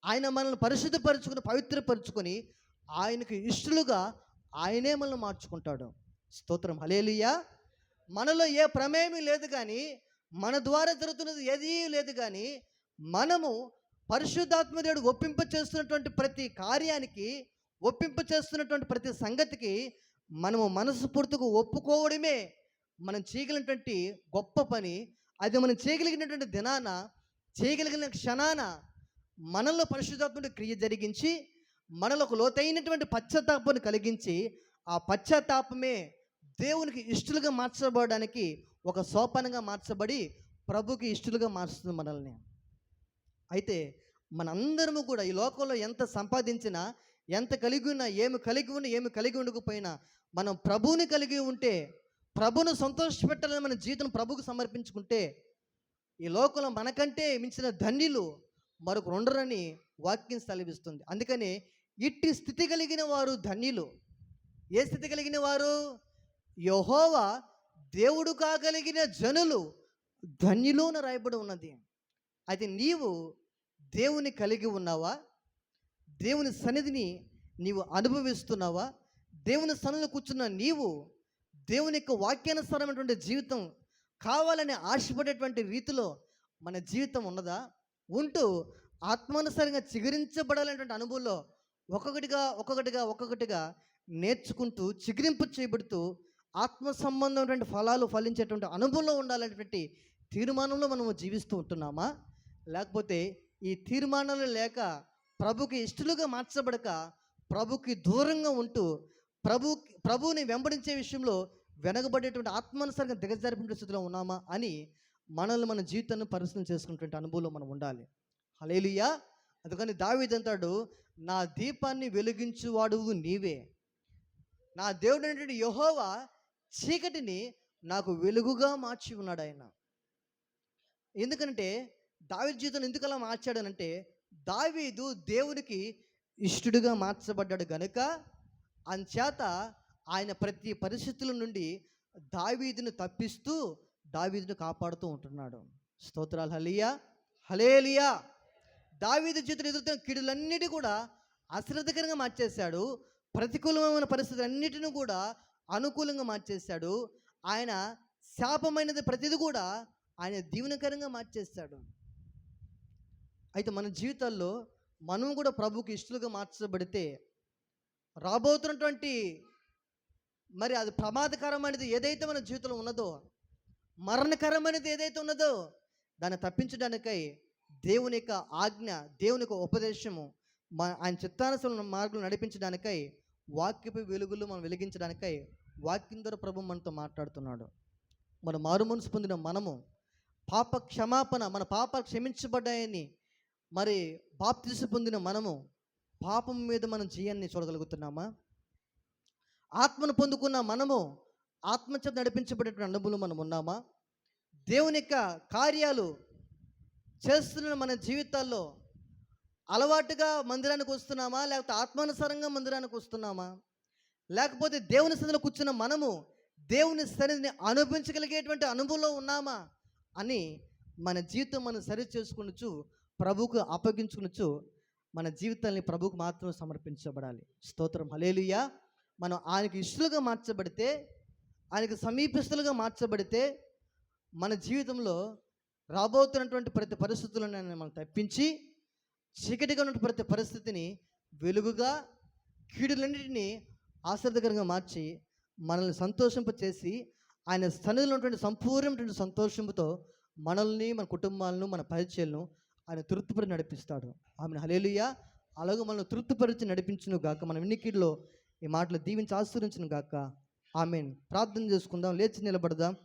ఆయన మనల్ని పరిశుద్ధపరచుకుని పవిత్రపరచుకొని ఆయనకి ఇష్టలుగా ఆయనే మనల్ని మార్చుకుంటాడు. స్తోత్రం, హల్లెలూయా. మనలో ఏ ప్రమేయం లేదు కానీ, మన ద్వారా జరుగుతున్నది ఏదీ లేదు కానీ, మనము పరిశుద్ధాత్మ దేవుడు ఒప్పింప చేస్తున్నటువంటి ప్రతి కార్యానికి, ఒప్పింప చేస్తున్నటువంటి ప్రతి సంగతికి మనము మనస్ఫూర్తిగా ఒప్పుకోవడమే మనం చేయగలిగినటువంటి గొప్ప పని. అది మనం చేయగలిగినటువంటి దినాన, చేయగలిగిన క్షణాన మనలో పరిశుద్ధాత్ముడి క్రియ జరిగించి మనలో ఒక లోతైనటువంటి పశ్చాత్తాపాన్ని కలిగించి ఆ పశ్చాత్తాపమే దేవునికి ఇష్టలుగా మార్చబడడానికి ఒక సోపానంగా మార్చబడి ప్రభుకి ఇష్టలుగా మారుస్తుంది మనల్ని. అయితే మనందరము కూడా ఈ లోకంలో ఎంత సంపాదించినా, ఎంత కలిగి ఉన్నా, ఏమి కలిగి ఉండకపోయినా, మనం ప్రభువుని కలిగి ఉంటే, ప్రభువును సంతోషపెట్టాలని మన జీవితం ప్రభువుకు సమర్పించుకుంటే, ఈ లోకంలో మనకంటే మించిన ధన్యులు మరొకరు ఉండరని వాక్యం సెలవిస్తుంది. అందుకని ఇట్టి స్థితి కలిగిన వారు ధన్యులు. ఏ స్థితి కలిగిన వారు? యెహోవా దేవుడు కాగలిగిన జనులు ధన్యులు అని రాయబడి ఉన్నది. అయితే నీవు దేవుని కలిగి ఉన్నావా? దేవుని సన్నిధిని నీవు అనుభవిస్తున్నావా? దేవుని సన్నిధిలో కూర్చున్న నీవు దేవుని యొక్క వాక్యానుసారమైనటువంటి జీవితం కావాలని ఆశపడేటువంటి రీతిలో మన జీవితం ఉన్నదా? ఉంటూ ఆత్మానుసారంగా చిగురించబడాలనేటువంటి అనుభవంలో ఒక్కొక్కటిగా నేర్చుకుంటూ చిగురింపు చేయబడుతూ ఆత్మ సంబంధమైనటువంటి ఫలాలు ఫలించేటువంటి అనుభవంలో ఉండాలనేటువంటి తీర్మానంలో మనము జీవిస్తూ ఉంటున్నామా? లేకపోతే ఈ తీర్మానాలు లేక ప్రభుకి ఇష్టలుగా మార్చబడక ప్రభుకి దూరంగా ఉంటూ ప్రభువుని వెంబడించే విషయంలో వెనకబడేటువంటి ఆత్మానుసారంగా దిగజారిపోయిన స్థితిలో ఉన్నామా అని మనల్ని మన జీవితాన్ని పరిశీలన చేసుకున్నటువంటి అనుభవంలో మనం ఉండాలి. హల్లెలూయా. అందుకని దావీదు అంటాడు, నా దీపాన్ని వెలిగించువాడువు నీవే. నా దేవుడు అనేటువంటి యెహోవా చీకటిని నాకు వెలుగుగా మార్చి ఉన్నాడు ఆయన. ఎందుకంటే దావీదు జీవితం ఎందుకు అలా మార్చాడనంటే, దావీదు దేవునికి ఇష్టడుగా మార్చబడ్డాడు గనుక అంచేత ఆయన ప్రతి పరిస్థితుల నుండి దావీదును తప్పిస్తూ దావీదును కాపాడుతూ ఉంటున్నాడు. స్తోత్రాలు, హల్లెలూయా, హల్లెలూయా. దావీదు జీవితంలో ఎదురుతున్న కీడులన్నిటి కూడా అశ్రద్ధకరంగా మార్చేశాడు. ప్రతికూలమైన పరిస్థితులన్నిటిని కూడా అనుకూలంగా మార్చేశాడు. ఆయన శాపమైనది ప్రతిది కూడా ఆయన దీవెనకరంగా మార్చేశాడు. అయితే మన జీవితాల్లో మనం కూడా ప్రభువుకి ఇష్టలుగా మార్చబడితే రాబోతున్నటువంటి మరి అది ప్రమాదకరమైనది ఏదైతే మన జీవితంలో ఉన్నదో, మరణకరమైనది ఏదైతే ఉన్నదో దాన్ని తప్పించడానికై దేవుని యొక్క ఆజ్ఞ, దేవుని యొక్క ఉపదేశము, ఆయన చిత్తానుసరణ మార్గంలో నడిపించడానికై వాక్యపు వెలుగులు మనం వెలిగించడానికై వాక్యం ద్వారా ప్రభు మనతో మాట్లాడుతున్నాడు. మన మారు మనసు పొందిన మనము పాప క్షమాపణ, మన పాపాలు క్షమించబడ్డాయని మరి బాప్తిసం పొందిన మనము పాపం మీద మనం జీయాన్ని చూడగలుగుతున్నామా? ఆత్మను పొందుకున్న మనము ఆత్మచేత నడిపించబడేటువంటి అనుభవం మనం ఉన్నామా? దేవుని యొక్క కార్యాలు చేస్తున్న మన జీవితాల్లో అలవాటుగా మందిరానికి వస్తున్నామా? లేకపోతే ఆత్మానుసారంగా మందిరానికి వస్తున్నామా? లేకపోతే దేవుని సన్నిధిలో కూర్చున్న మనము దేవుని సన్నిధిని అనుభవించగలిగేటువంటి అనుభవంలో ఉన్నామా అని మన జీవితం మనం సరి చేసుకునొచ్చు, ప్రభువుకు అప్పగించుకునొచ్చు. మన జీవితాన్ని ప్రభువుకు మాత్రం సమర్పించబడాలి. స్తోత్రం, హల్లెలూయా. మనం ఆయనకి ఇష్టలుగా మార్చబడితే, ఆయనకు సమీపస్తులుగా మార్చబడితే మన జీవితంలో రాబోతున్నటువంటి ప్రతి పరిస్థితులను మనం తప్పించి చీకటిగా ఉన్న ప్రతి పరిస్థితిని వెలుగుగా, కీడులన్నింటినీ ఆశ్చర్యకరంగా మార్చి మనల్ని సంతోషింపచేసి ఆయన సన్నిధిలో ఉన్నటువంటి సంపూర్ణమైనటువంటి సంతోషంతో మనల్ని, మన కుటుంబాలను, మన పరిచయాలను ఆయన తృప్తిపడి నడిపిస్తాడు. ఆమెను హల్లెలూయా. అలాగే మనల్ని తృప్తిపరిచి నడిపించును గాక. మన వినికిడిలో ఈ మాటలు దీవించి ఆశీర్వించును గాక. ఆమేన్. ప్రార్థన చేసుకుందాం, లేచి నిలబడదాం.